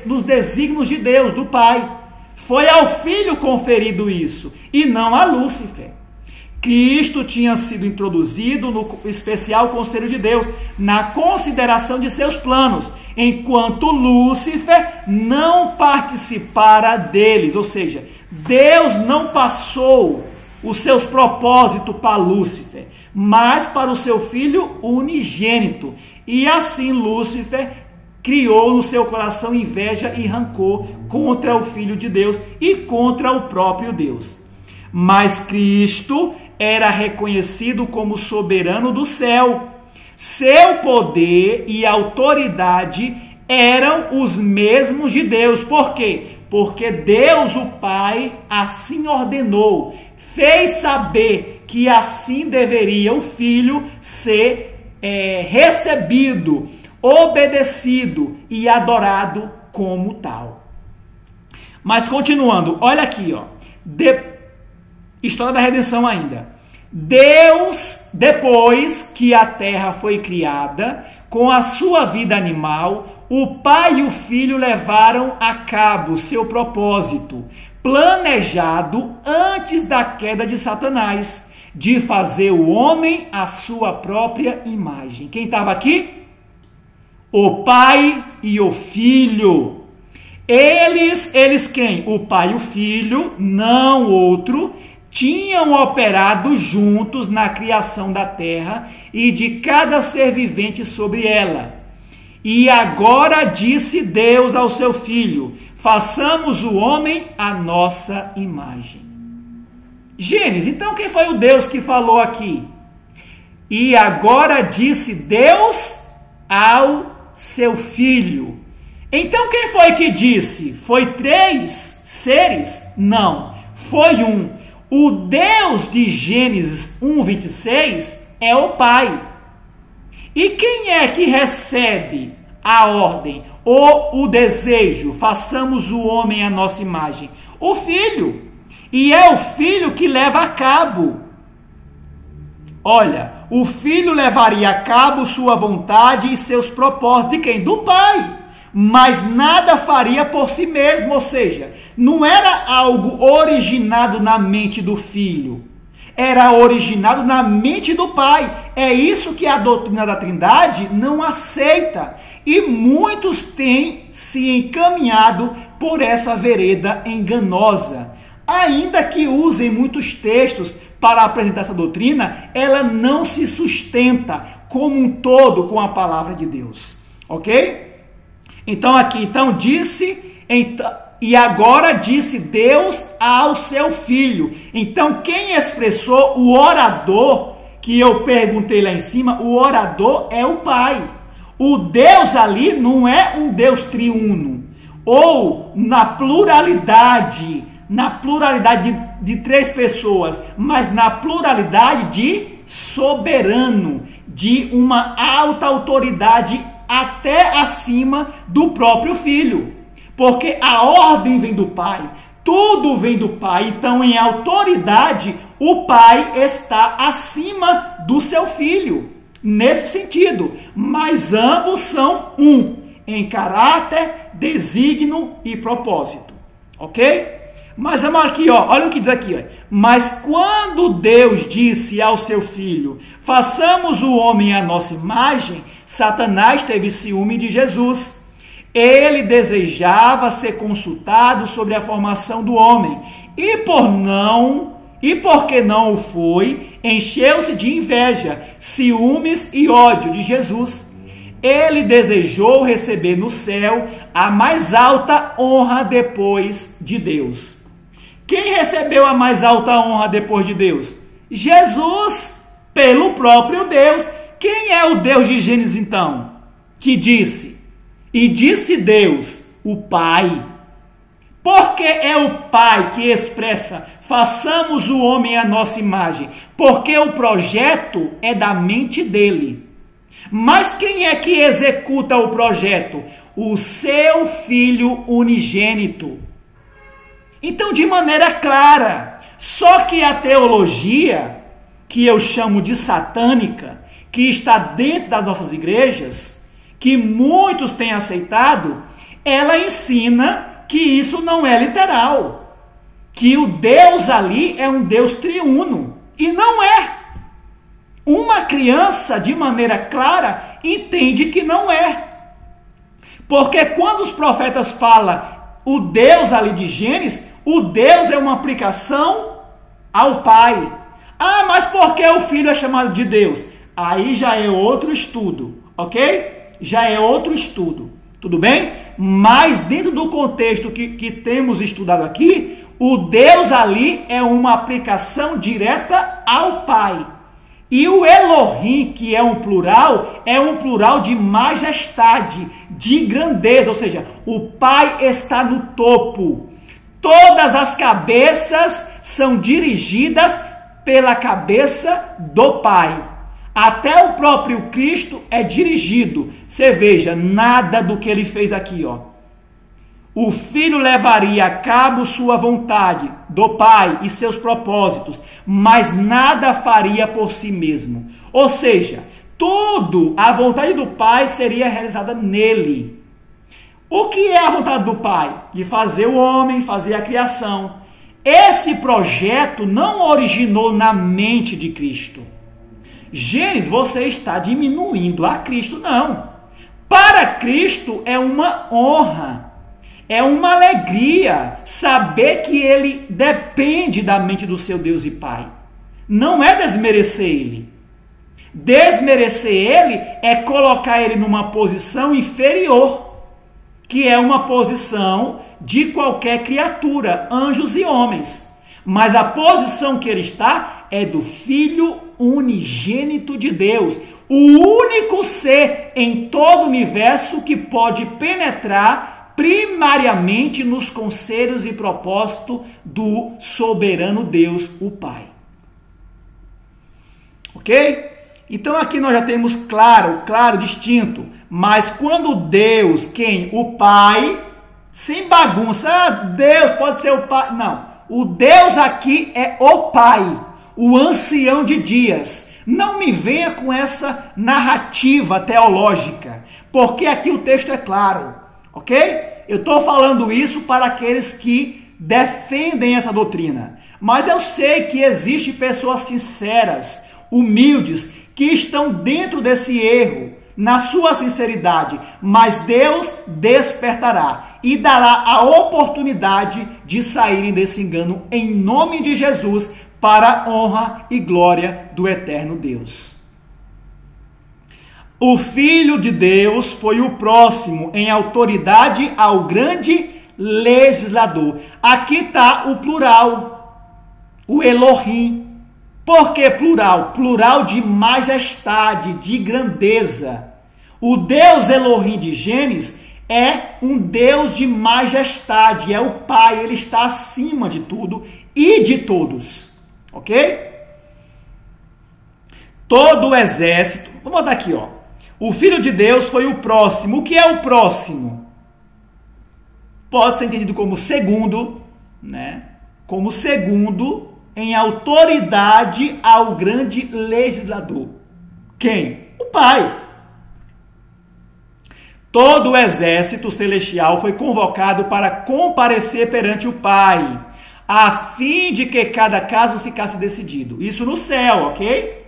nos desígnios de Deus, do Pai. Foi ao Filho conferido isso, e não a Lúcifer. Cristo tinha sido introduzido no especial conselho de Deus, na consideração de seus planos, enquanto Lúcifer não participara deles, ou seja, Deus não passou os seus propósitos para Lúcifer, mas para o seu Filho unigênito. E assim Lúcifer criou no seu coração inveja e rancor contra o Filho de Deus e contra o próprio Deus. Mas Cristo era reconhecido como soberano do céu. Seu poder e autoridade eram os mesmos de Deus. Por quê? Porque Deus, o Pai, assim ordenou, fez saber que assim deveria o Filho ser recebido, obedecido e adorado como tal. Mas continuando, olha aqui, ó, história da redenção ainda. Deus, depois que a terra foi criada, com a sua vida animal, o Pai e o Filho levaram a cabo seu propósito, planejado antes da queda de Satanás, de fazer o homem à sua própria imagem. Quem estava aqui? O Pai e o Filho. Eles quem? O Pai e o Filho, não outro, tinham operado juntos na criação da terra e de cada ser vivente sobre ela. E agora disse Deus ao seu Filho, façamos o homem à nossa imagem. Gênesis, então quem foi o Deus que falou aqui? E agora disse Deus ao seu Filho. Então quem foi que disse? Foi 3 seres? Não, foi um. O Deus de Gênesis 1:26 é o Pai. E quem é que recebe a ordem ou o desejo? Façamos o homem à nossa imagem. O filho. E é o filho que leva a cabo. Olha, o filho levaria a cabo sua vontade e seus propósitos. De quem? Do pai. Mas nada faria por si mesmo, ou seja, não era algo originado na mente do filho, era originado na mente do pai. É isso que a doutrina da Trindade não aceita, e muitos têm se encaminhado por essa vereda enganosa. Ainda que usem muitos textos para apresentar essa doutrina, ela não se sustenta como um todo com a palavra de Deus, ok? Então aqui, e agora disse Deus ao seu filho. Então quem expressou o orador, que eu perguntei lá em cima, o orador é o Pai. O Deus ali não é um Deus triuno, ou na pluralidade de três pessoas, mas na pluralidade de soberano, de uma alta autoridade até acima do próprio filho, porque a ordem vem do pai, tudo vem do pai. Então, em autoridade, o pai está acima do seu filho, nesse sentido, mas ambos são um, em caráter, desígnio e propósito, ok? Mas vamos aqui, ó, olha o que diz aqui, ó. Mas quando Deus disse ao seu filho, façamos o homem à nossa imagem, Satanás teve ciúme de Jesus. Ele desejava ser consultado sobre a formação do homem. E porque não o foi, encheu-se de inveja, ciúmes e ódio de Jesus. Ele desejou receber no céu a mais alta honra depois de Deus. Quem recebeu a mais alta honra depois de Deus? Jesus, pelo próprio Deus. Quem é o Deus de Gênesis, então? Que disse, e disse Deus, o Pai. Porque é o Pai que expressa, façamos o homem à nossa imagem. Porque o projeto é da mente dele. Mas quem é que executa o projeto? O seu Filho unigênito. Então, de maneira clara, só que a teologia, que eu chamo de satânica, que está dentro das nossas igrejas, que muitos têm aceitado, ela ensina que isso não é literal, que o Deus ali é um Deus triuno, e não é. Uma criança, de maneira clara, entende que não é. Porque quando os profetas falam o Deus ali de Gênesis, o Deus é uma aplicação ao Pai. Ah, mas por que o Filho é chamado de Deus? Aí já é outro estudo, ok? Já é outro estudo, tudo bem? Mas dentro do contexto que temos estudado aqui, o Deus ali é uma aplicação direta ao Pai. E o Elohim, que é um plural de majestade, de grandeza, ou seja, o Pai está no topo. Todas as cabeças são dirigidas pela cabeça do Pai. Até o próprio Cristo é dirigido. Você veja, nada do que ele fez aqui, ó. O Filho levaria a cabo sua vontade do Pai e seus propósitos, mas nada faria por si mesmo. Ou seja, tudo, a vontade do Pai seria realizada nele. O que é a vontade do Pai? De fazer o homem, fazer a criação. Esse projeto não originou na mente de Cristo. Gênesis, você está diminuindo a Cristo, não. Para Cristo é uma honra, é uma alegria saber que ele depende da mente do seu Deus e Pai. Não é desmerecer ele. Desmerecer ele é colocar ele numa posição inferior, que é uma posição de qualquer criatura, anjos e homens. Mas a posição que ele está é do Filho unigênito de Deus, o único ser em todo o universo que pode penetrar primariamente nos conselhos e propósitos do soberano Deus, o Pai. Ok? Então aqui nós já temos claro, distinto. Mas quando Deus, quem? O Pai, sem bagunça, Deus pode ser o Pai. Não, o Deus aqui é o Pai, o ancião de dias. Não me venha com essa narrativa teológica, porque aqui o texto é claro, ok? Eu estou falando isso para aqueles que defendem essa doutrina. Mas eu sei que existem pessoas sinceras, humildes, que estão dentro desse erro, na sua sinceridade, mas Deus despertará e dará a oportunidade de saírem desse engano em nome de Jesus, para a honra e glória do eterno Deus. O Filho de Deus foi o próximo em autoridade ao grande legislador. Aqui está o plural, o Elohim. Por que plural? Plural de majestade, de grandeza. O Deus Elohim de Gênesis é um Deus de majestade, é o Pai, ele está acima de tudo e de todos, ok? Todo o exército, vou botar aqui, ó. O Filho de Deus foi o próximo. O que é o próximo? Pode ser entendido como segundo, né? Como segundo em autoridade ao grande legislador. Quem? O Pai. Todo o exército celestial foi convocado para comparecer perante o Pai, a fim de que cada caso ficasse decidido. Isso no céu, ok?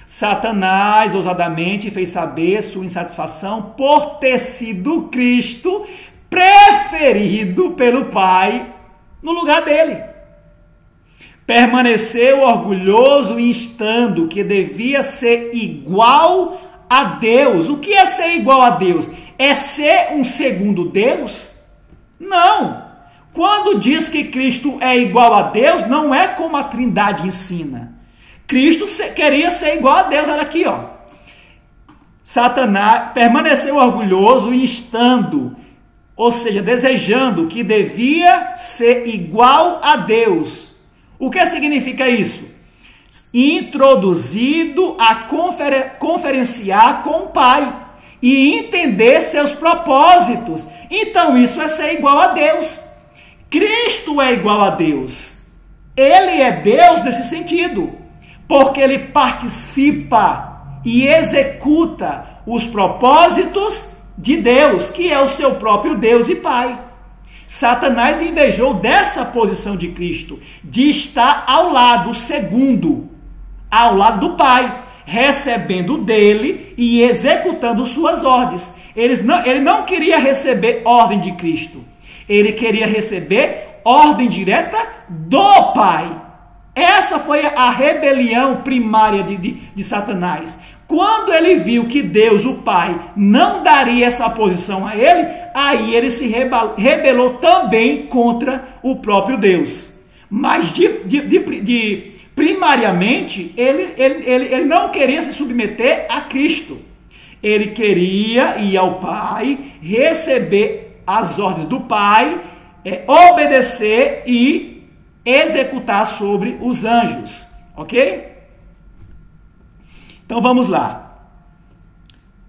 Satanás ousadamente fez saber sua insatisfação por ter sido Cristo preferido pelo Pai no lugar dele. Permaneceu orgulhoso, instando que devia ser igual a Deus. O que é ser igual a Deus? É ser um segundo Deus? Não. Quando diz que Cristo é igual a Deus, não é como a Trindade ensina. Cristo queria ser igual a Deus. Olha aqui, ó. Satanás permaneceu orgulhoso, instando, ou seja, desejando que devia ser igual a Deus. O que significa isso? Introduzido a conferenciar com o Pai e entender seus propósitos. Então isso é ser igual a Deus. Cristo é igual a Deus. Ele é Deus nesse sentido, porque ele participa e executa os propósitos de Deus, que é o seu próprio Deus e Pai. Satanás invejou dessa posição de Cristo, de estar ao lado, segundo, ao lado do Pai, recebendo dele e executando suas ordens. Ele não queria receber ordem de Cristo, ele queria receber ordem direta do Pai. Essa foi a rebelião primária de Satanás. Quando ele viu que Deus, o Pai, não daria essa posição a ele, aí ele se rebelou também contra o próprio Deus. Mas primariamente, ele não queria se submeter a Cristo. Ele queria ir ao Pai, receber as ordens do Pai, obedecer e executar sobre os anjos, ok? Então vamos lá.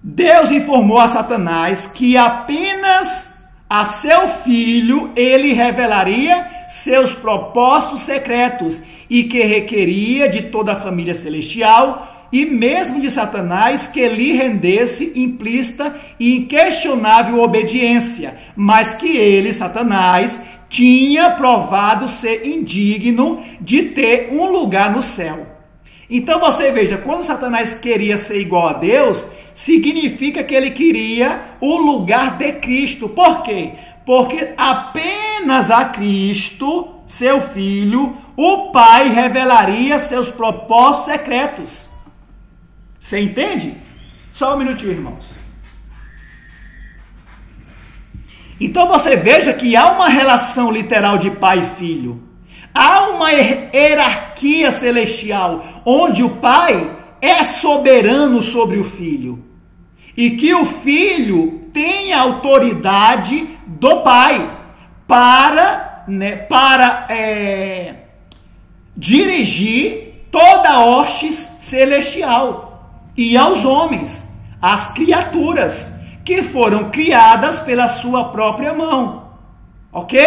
Deus informou a Satanás que apenas a seu filho ele revelaria seus propósitos secretos e que requeria de toda a família celestial e mesmo de Satanás que lhe rendesse implícita e inquestionável obediência, mas que ele, Satanás, tinha provado ser indigno de ter um lugar no céu. Então você veja, quando Satanás queria ser igual a Deus, significa que ele queria o lugar de Cristo. Por quê? Porque apenas a Cristo, seu Filho, o Pai revelaria seus propósitos secretos. Você entende? Só um minutinho, irmãos. Então você veja que há uma relação literal de pai e filho. Há uma hierarquia celestial, onde o pai é soberano sobre o filho. E que o filho tem a autoridade do pai para dirigir toda a hostes celestial. e aos homens, às criaturas, que foram criadas pela sua própria mão. Ok?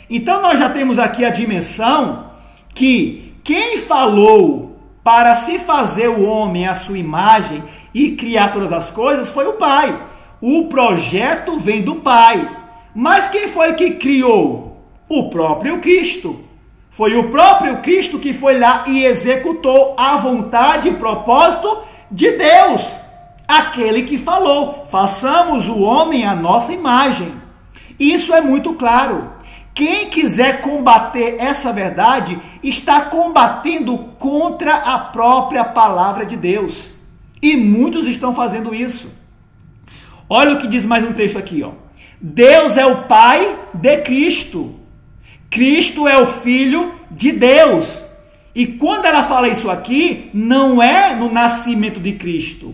Então nós já temos aqui a dimensão que quem falou para se fazer o homem à sua imagem e criar todas as coisas foi o Pai. O projeto vem do Pai. Mas quem foi que criou? O próprio Cristo. Foi o próprio Cristo que foi lá e executou a vontade e propósito de Deus. Aquele que falou, façamos o homem à nossa imagem. Isso é muito claro. Quem quiser combater essa verdade está combatendo contra a própria palavra de Deus. E muitos estão fazendo isso. Olha o que diz mais um texto aqui, ó. Deus é o Pai de Cristo. Cristo é o Filho de Deus. E quando ela fala isso aqui, não é no nascimento de Cristo.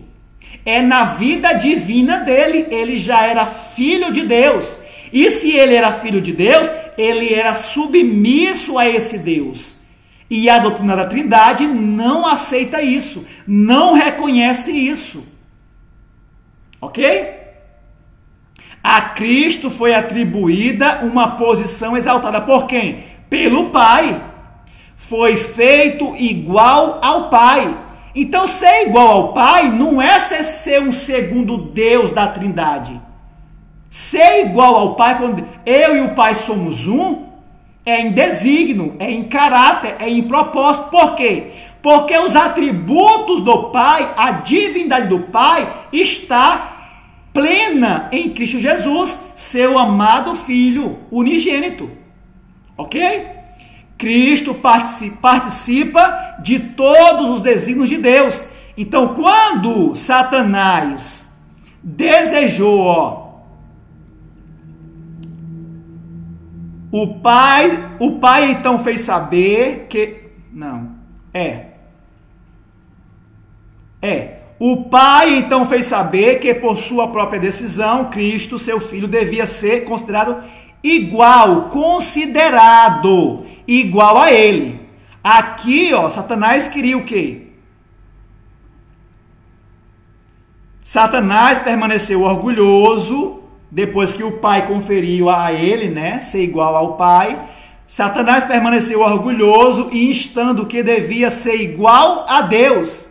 É na vida divina dele. Ele já era filho de Deus. E se ele era filho de Deus, ele era submisso a esse Deus. E a doutrina da Trindade não aceita isso. Não reconhece isso. Ok? A Cristo foi atribuída uma posição exaltada por quem? Pelo Pai. Foi feito igual ao Pai. Então, ser igual ao Pai não é ser um segundo Deus da Trindade. Ser igual ao Pai, quando eu e o Pai somos um, é em desígnio, é em caráter, é em propósito. Por quê? Porque os atributos do Pai, a divindade do Pai, está plena em Cristo Jesus, seu amado Filho unigênito. Ok? Cristo participa de todos os desígnios de Deus. Então, quando Satanás desejou, o pai então fez saber que... O Pai então fez saber que por sua própria decisão, Cristo, seu Filho, devia ser considerado considerado igual a ele. Aqui, ó, Satanás queria o quê? Satanás permaneceu orgulhoso, depois que o Pai conferiu a ele, né, ser igual ao Pai. Satanás permaneceu orgulhoso e instando que devia ser igual a Deus.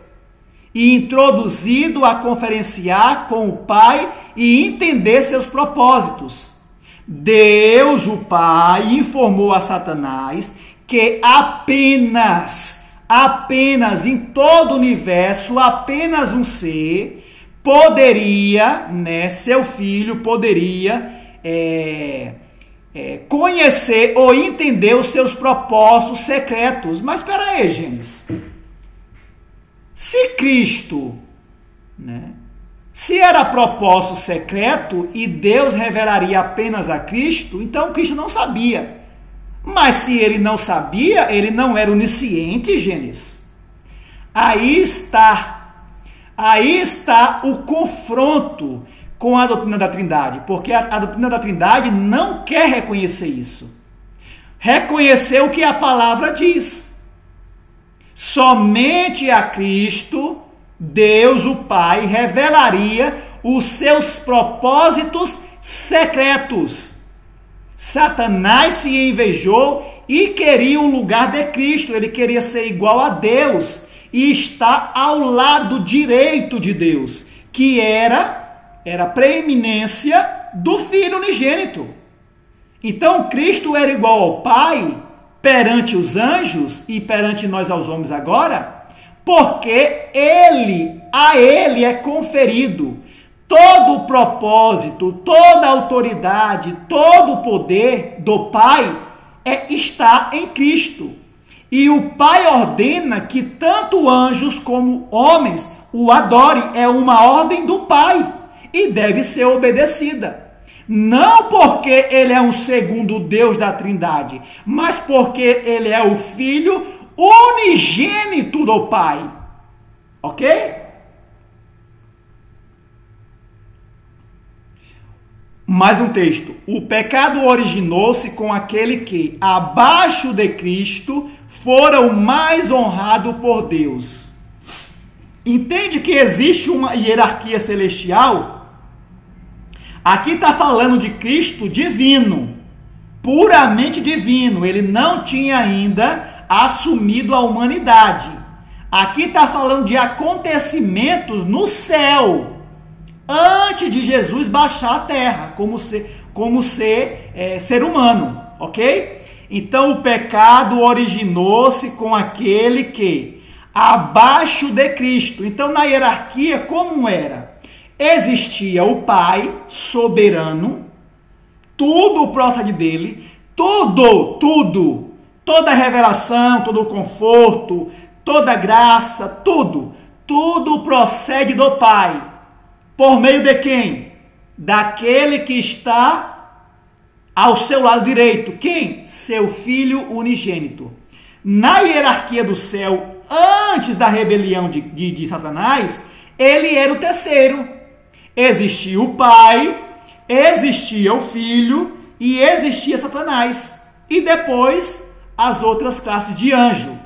E introduzido a conferenciar com o Pai e entender seus propósitos. Deus, o Pai, informou a Satanás que apenas em todo o universo, apenas um ser poderia, né, seu filho poderia conhecer ou entender os seus propósitos secretos. Mas espera aí, Gênesis. Se Cristo, né, se era propósito secreto e Deus revelaria apenas a Cristo, então Cristo não sabia. Mas se ele não sabia, ele não era onisciente, Gênesis. Aí está o confronto com a doutrina da Trindade, porque a doutrina da Trindade não quer reconhecer isso. Reconhecer o que a palavra diz. Somente a Cristo, Deus, o Pai, revelaria os seus propósitos secretos. Satanás se invejou e queria o lugar de Cristo. Ele queria ser igual a Deus e estar ao lado direito de Deus, que era a preeminência do Filho unigênito. Então, Cristo era igual ao Pai perante os anjos e perante nós aos homens agora, porque a ele é conferido todo o propósito, toda a autoridade, todo o poder do Pai está em Cristo. E o Pai ordena que tanto anjos como homens o adorem. É uma ordem do Pai e deve ser obedecida. Não porque ele é um segundo Deus da Trindade, mas porque ele é o Filho unigênito do Pai. Ok? Mais um texto. O pecado originou-se com aquele que, abaixo de Cristo, fora o mais honrado por Deus. Entende que existe uma hierarquia celestial? Aqui está falando de Cristo divino, puramente divino. Ele não tinha ainda assumido a humanidade. Aqui está falando de acontecimentos no céu, antes de Jesus baixar à terra, como ser humano, ok? Então o pecado originou-se com aquele que, abaixo de Cristo. Então na hierarquia, como era? Existia o Pai soberano, tudo procede dele, toda revelação, todo conforto, toda graça, tudo procede do Pai. Por meio de quem? Daquele que está ao seu lado direito. Quem? Seu Filho unigênito. Na hierarquia do céu, antes da rebelião de Satanás, ele era o terceiro. Existia o Pai, existia o Filho e existia Satanás. E depois as outras classes de anjo.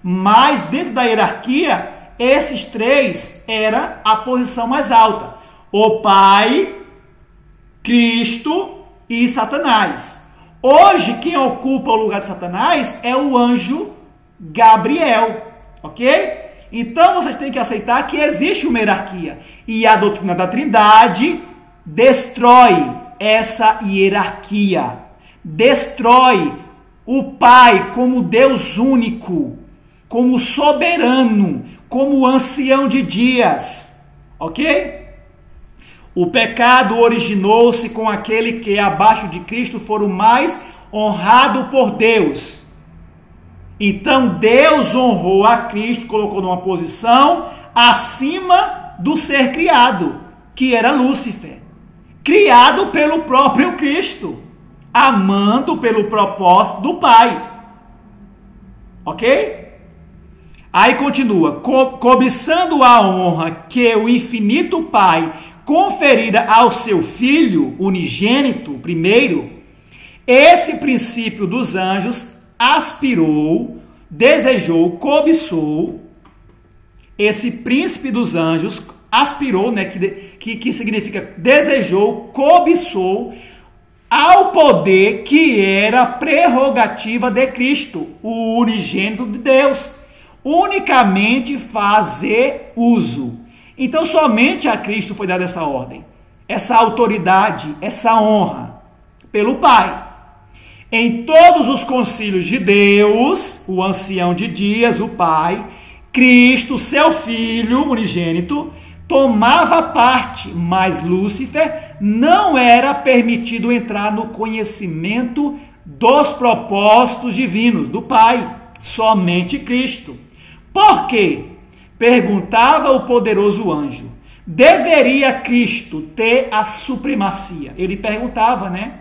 Mas dentro da hierarquia, esses três era a posição mais alta: o Pai, Cristo e Satanás. Hoje quem ocupa o lugar de Satanás é o anjo Gabriel, ok? Então vocês têm que aceitar que existe uma hierarquia, e a doutrina da Trindade destrói essa hierarquia, destrói o Pai como Deus único, como soberano, como ancião de dias, ok? O pecado originou-se com aquele que, abaixo de Cristo, for o mais honrado por Deus. Então Deus honrou a Cristo, colocou numa posição acima do ser criado, que era Lúcifer, criado pelo próprio Cristo, amando pelo propósito do Pai, ok? Aí continua: cobiçando a honra que o infinito Pai conferida ao seu Filho unigênito, primeiro, esse princípio dos anjos aspirou, desejou, cobiçou. Esse príncipe dos anjos aspirou, né, que significa desejou, cobiçou ao poder que era prerrogativa de Cristo, o unigênito de Deus, unicamente fazer uso. Então somente a Cristo foi dada essa ordem, essa autoridade, essa honra pelo Pai. Em todos os concílios de Deus, o ancião de dias, o Pai, Cristo, seu Filho unigênito, tomava parte, mas Lúcifer não era permitido entrar no conhecimento dos propósitos divinos do Pai, somente Cristo. Por quê? Perguntava o poderoso anjo: deveria Cristo ter a supremacia? Ele perguntava, né?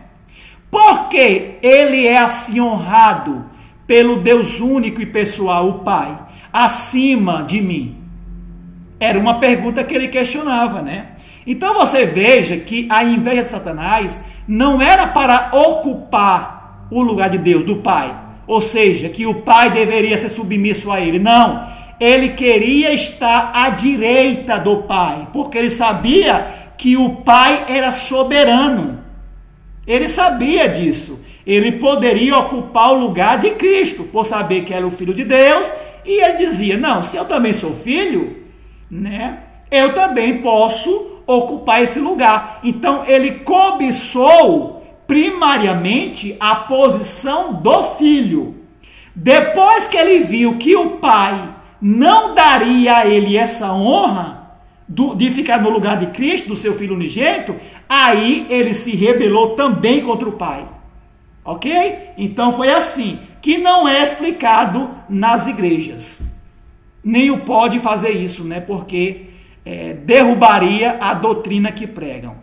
Por que ele é assim honrado pelo Deus único e pessoal, o Pai, acima de mim? Era uma pergunta que ele questionava, né? Então você veja que a inveja de Satanás não era para ocupar o lugar de Deus, do Pai. Ou seja, que o Pai deveria ser submisso a ele. Não. Ele queria estar à direita do Pai, porque ele sabia que o Pai era soberano. Ele sabia disso. Ele poderia ocupar o lugar de Cristo, por saber que era o Filho de Deus, e ele dizia: não, se eu também sou filho, né, eu também posso ocupar esse lugar. Então ele cobiçou primariamente a posição do Filho. Depois que ele viu que o Pai não daria a ele essa honra de ficar no lugar de Cristo, do seu Filho unigênito, aí ele se rebelou também contra o Pai. Ok? Então foi assim, que não é explicado nas igrejas. Nem o pode fazer isso, né? Porque derrubaria a doutrina que pregam.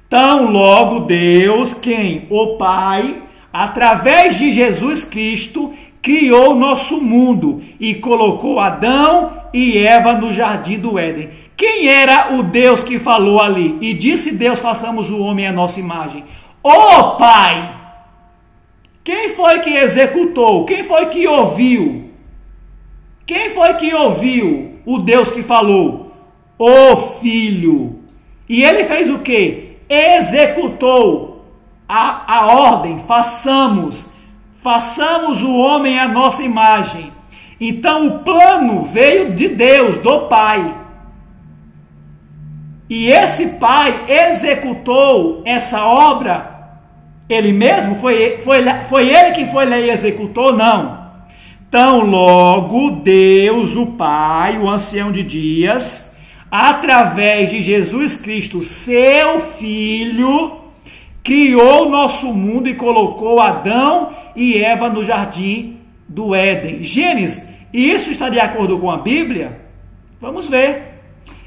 Tão logo Deus, quem? O Pai, através de Jesus Cristo, criou o nosso mundo e colocou Adão e Eva no jardim do Éden. Quem era o Deus que falou ali? E disse Deus: façamos o homem à nossa imagem. O Pai! Quem foi que executou? Quem foi que ouviu? Quem foi que ouviu o Deus que falou, o Filho. E ele fez o quê? Executou a ordem, façamos o homem à nossa imagem. Então o plano veio de Deus, do Pai. E esse Pai executou essa obra, ele mesmo? Foi ele que foi lá e executou? Não. Então logo Deus, o Pai, o ancião de dias, através de Jesus Cristo, seu Filho, criou o nosso mundo e colocou Adão e Eva no jardim do Éden. Gênesis, isso está de acordo com a Bíblia? Vamos ver.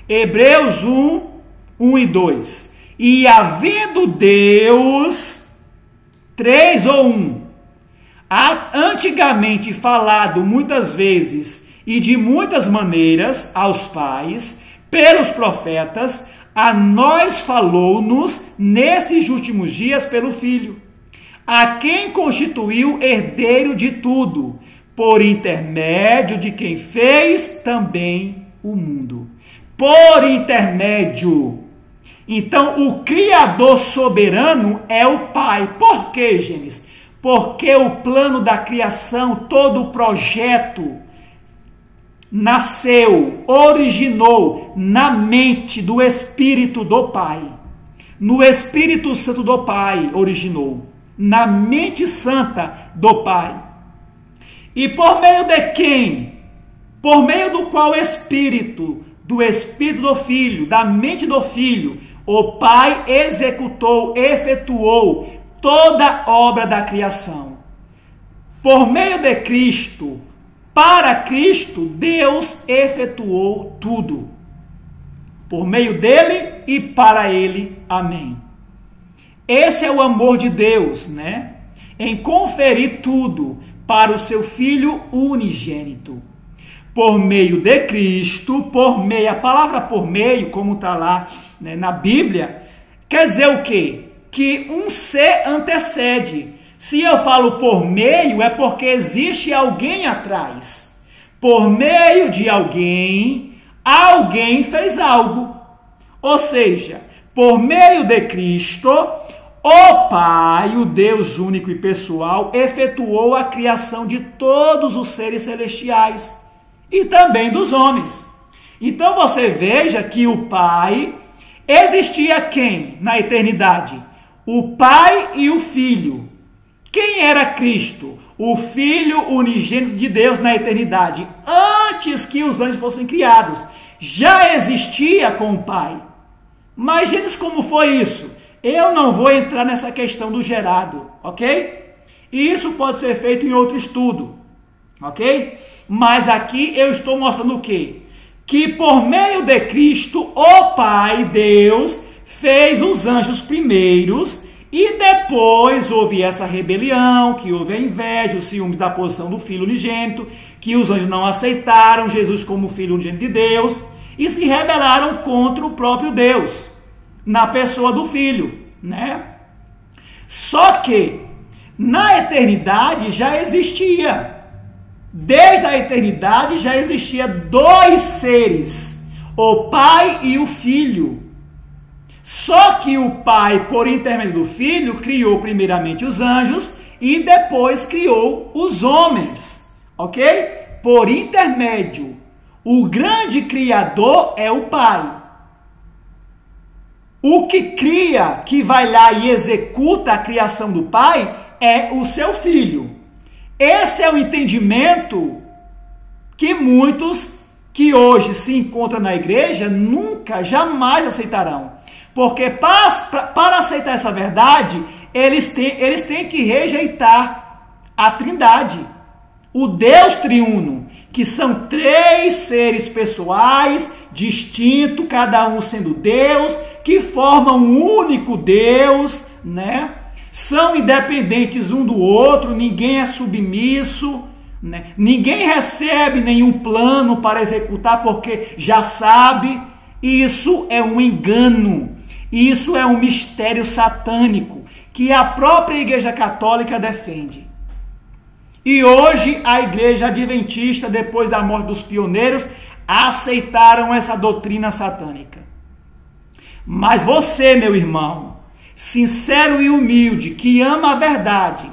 Hebreus 1 e 2. E havendo Deus, 3 ou 1, antigamente falado muitas vezes e de muitas maneiras aos pais, pelos profetas, a nós falou-nos nesses últimos dias pelo Filho, a quem constituiu herdeiro de tudo, por intermédio de quem fez também o mundo. Por intermédio. Então, o Criador soberano é o Pai. Por quê, Gênesis? Porque o plano da criação, todo o projeto, nasceu, originou na mente do Espírito do Pai. No Espírito Santo do Pai originou. Na mente santa do Pai. E por meio de quem? Por meio do qual Espírito? Do Espírito do Filho, da mente do Filho, o Pai executou, efetuou toda a obra da criação. Por meio de Cristo, para Cristo, Deus efetuou tudo. Por meio dele e para ele. Amém. Esse é o amor de Deus, né? Em conferir tudo para o seu Filho unigênito. Por meio de Cristo, por meio, a palavra por meio, como está lá, né, na Bíblia, quer dizer o quê? Que um ser antecede. Se eu falo por meio, é porque existe alguém atrás. Por meio de alguém, alguém fez algo. Ou seja, por meio de Cristo, o Pai, o Deus único e pessoal, efetuou a criação de todos os seres celestiais e também dos homens. Então você veja que o Pai, existia quem na eternidade? O Pai e o Filho. Quem era Cristo? O Filho unigênito de Deus na eternidade, antes que os anjos fossem criados. Já existia com o Pai. Mas, gente, como foi isso? Eu não vou entrar nessa questão do gerado, ok? E isso pode ser feito em outro estudo, ok? Mas aqui eu estou mostrando o quê? Que por meio de Cristo, o Pai, Deus, fez os anjos primeiros e depois houve essa rebelião, que houve a inveja, os ciúmes da posição do Filho unigênito, que os anjos não aceitaram Jesus como Filho unigênito de Deus e se rebelaram contra o próprio Deus, na pessoa do Filho, né? Só que na eternidade já existia, desde a eternidade já existia dois seres, o Pai e o Filho. Só que o Pai, por intermédio do Filho, criou primeiramente os anjos e depois criou os homens, ok? Por intermédio. O grande Criador é o Pai. O que cria, que vai lá e executa a criação do Pai, é o seu Filho. Esse é o entendimento que muitos que hoje se encontram na igreja nunca, jamais aceitarão. Porque para aceitar essa verdade, eles têm que rejeitar a Trindade, o Deus triuno, que são três seres pessoais, distintos, cada um sendo Deus, que formam um único Deus, né? São independentes um do outro, ninguém é submisso, né? Ninguém recebe nenhum plano para executar porque já sabe. Isso é um engano, isso é um mistério satânico que a própria Igreja Católica defende. E hoje a Igreja Adventista, depois da morte dos pioneiros, aceitaram essa doutrina satânica. Mas você, meu irmão, sincero e humilde, que ama a verdade,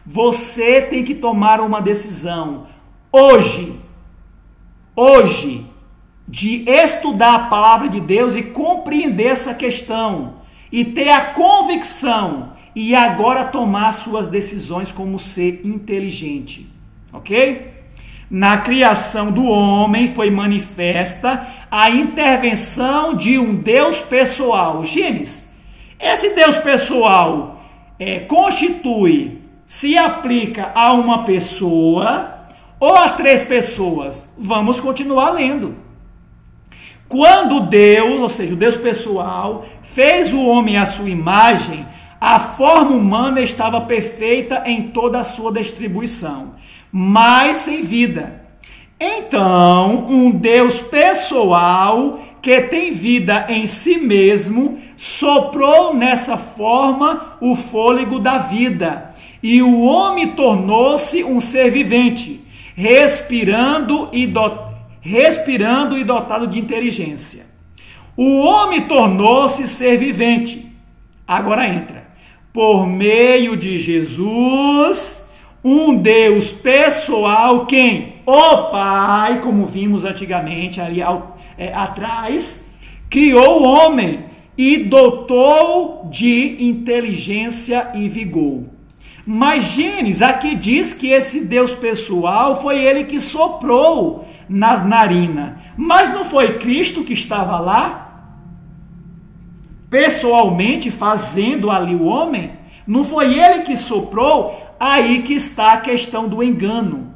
você tem que tomar uma decisão hoje, de estudar a palavra de Deus e compreender essa questão, e ter a convicção, e agora tomar suas decisões como ser inteligente, ok? Na criação do homem foi manifesta a intervenção de um Deus pessoal. Gênesis, esse Deus pessoal se aplica a uma pessoa ou a 3 pessoas? Vamos continuar lendo. Quando Deus, ou seja, o Deus pessoal, fez o homem à sua imagem, a forma humana estava perfeita em toda a sua distribuição, mas sem vida. Então, um Deus pessoal, que tem vida em si mesmo, soprou nessa forma o fôlego da vida, e o homem tornou-se um ser vivente, respirando e dotado de inteligência. O homem tornou-se ser vivente. Agora entra. Por meio de Jesus, um Deus pessoal, quem? O Pai, como vimos antigamente ali atrás, criou o homem e dotou de inteligência e vigor. Mas Gênesis aqui diz que esse Deus pessoal foi ele que soprou nas narinas. Mas não foi Cristo que estava lá? Pessoalmente fazendo ali o homem? Não foi ele que soprou? Aí que está a questão do engano.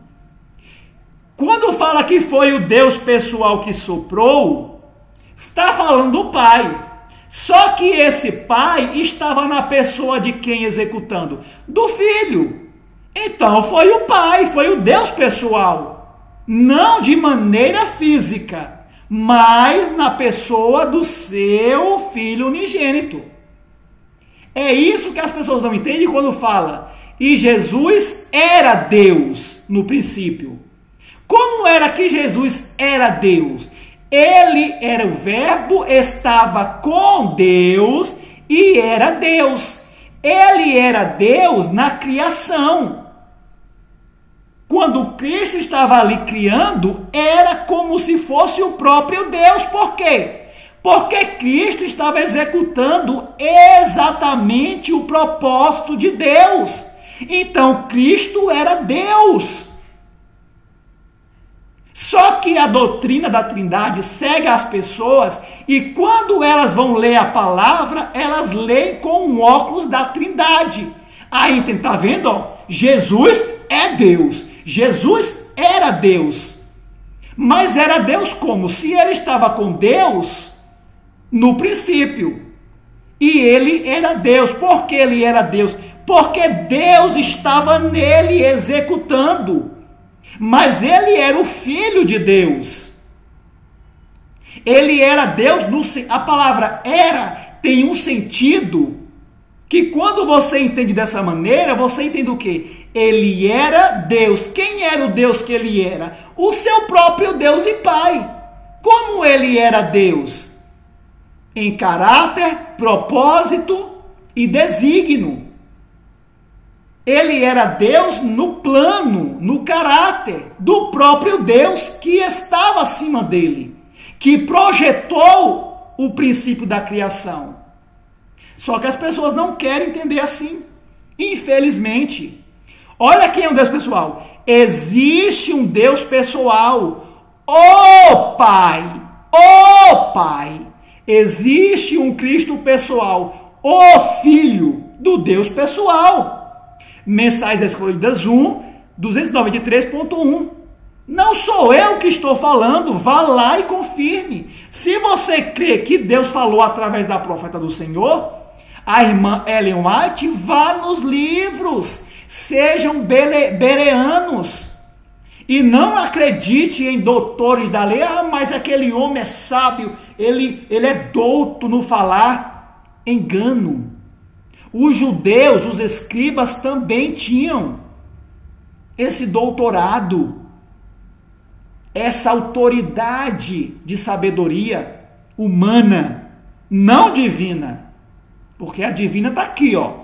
Quando fala que foi o Deus pessoal que soprou, está falando do Pai. Só que esse Pai estava na pessoa de quem executando? Do Filho. Então foi o Pai, foi o Deus pessoal. Não de maneira física, mas na pessoa do seu Filho unigênito. É isso que as pessoas não entendem quando fala. E Jesus era Deus no princípio. Como era que Jesus era Deus? Ele era o Verbo, estava com Deus e era Deus. Ele era Deus na criação. Quando Cristo estava ali criando, era como se fosse o próprio Deus. Por quê? Porque Cristo estava executando exatamente o propósito de Deus. Então, Cristo era Deus. Só que a doutrina da Trindade cega as pessoas e quando elas vão ler a palavra, elas leem com um óculos da Trindade. Aí, tá vendo? Ó, Jesus é Deus. Jesus era Deus. Mas era Deus como? Se ele estava com Deus no princípio. E ele era Deus. Por que ele era Deus? Porque Deus estava nele executando. Mas ele era o Filho de Deus. Ele era Deus, a palavra era tem um sentido que quando você entende dessa maneira, você entende o quê? Ele era Deus. Quem era o Deus que ele era? O seu próprio Deus e Pai. Como ele era Deus? Em caráter, propósito e desígnio. Ele era Deus no plano, no caráter do próprio Deus que estava acima dele, que projetou o princípio da criação. Só que as pessoas não querem entender assim, infelizmente. Olha quem é um Deus pessoal. Existe um Deus pessoal, o Pai, o Pai. Existe um Cristo pessoal, o Filho do Deus pessoal. Mensais Escolhidas 1, 293.1. Não sou eu que estou falando, vá lá e confirme. Se você crê que Deus falou através da profeta do Senhor, a irmã Ellen White, vá nos livros, sejam bereanos. E não acredite em doutores da lei, mas aquele homem é sábio, ele é douto no falar. Engano. Os judeus, os escribas também tinham esse doutorado. essa autoridade de sabedoria humana, não divina, porque a divina está aqui, ó.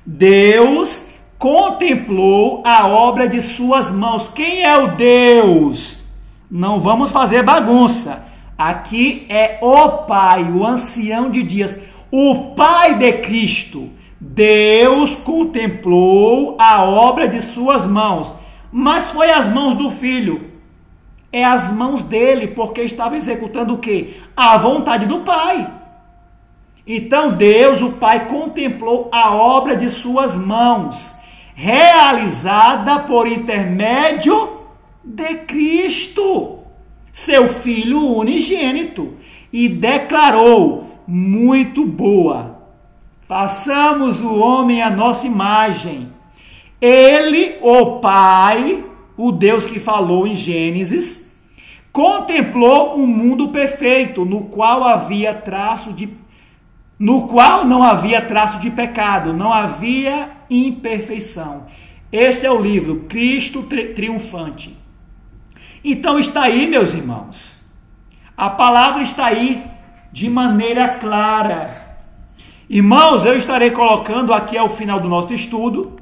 Deus contemplou a obra de suas mãos. Quem é o Deus? Não vamos fazer bagunça. Aqui é o Pai, o ancião de dias, o Pai de Cristo. Deus contemplou a obra de suas mãos, mas foi as mãos do Filho. É as mãos dele, porque estava executando o quê? A vontade do Pai. Então Deus, o Pai, contemplou a obra de suas mãos, realizada por intermédio de Cristo, seu Filho unigênito, e declarou: muito boa. Façamos o homem à nossa imagem. Ele, o Pai, o Deus que falou em Gênesis, contemplou um mundo perfeito, no qual não havia traço de pecado, não havia imperfeição. Este é o livro Cristo Triunfante. Então está aí, meus irmãos. A palavra está aí de maneira clara. Irmãos, eu estarei colocando aqui ao final do nosso estudo,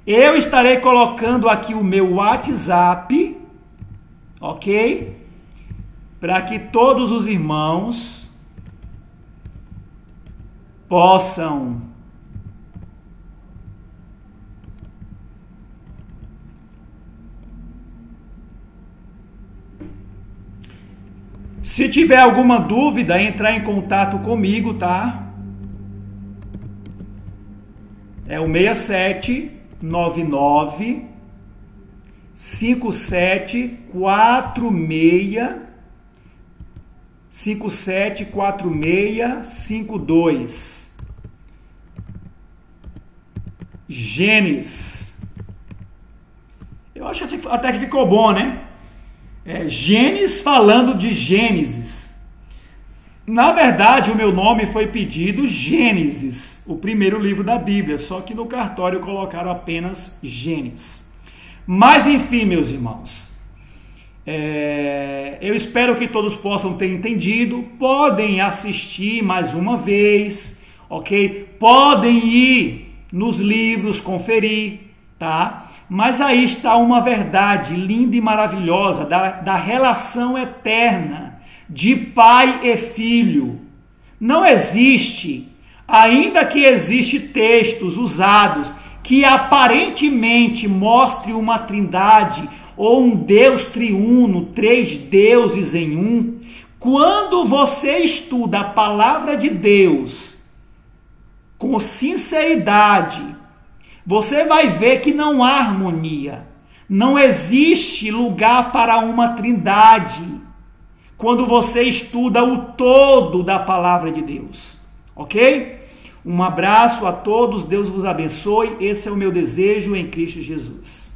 eu estarei colocando aqui o meu WhatsApp, ok? Para que todos os irmãos possam se tiver alguma dúvida, entrar em contato comigo, tá? É o 6799 574652. Gênesis. Eu acho até que ficou bom, né? Gênesis falando de Gênesis. Na verdade, o meu nome foi pedido Gênesis, o primeiro livro da Bíblia, só que no cartório colocaram apenas Gênesis. Mas enfim, meus irmãos, eu espero que todos possam ter entendido. Podem assistir mais uma vez, ok? Podem ir nos livros conferir, tá? Mas aí está uma verdade linda e maravilhosa da relação eterna de pai e filho. Não existe, ainda que existe textos usados que aparentemente mostre uma trindade ou um Deus triuno, três deuses em um. Quando você estuda a palavra de Deus com sinceridade, você vai ver que não há harmonia, não existe lugar para uma trindade quando você estuda o todo da palavra de Deus, ok? Um abraço a todos, Deus vos abençoe, esse é o meu desejo em Cristo Jesus.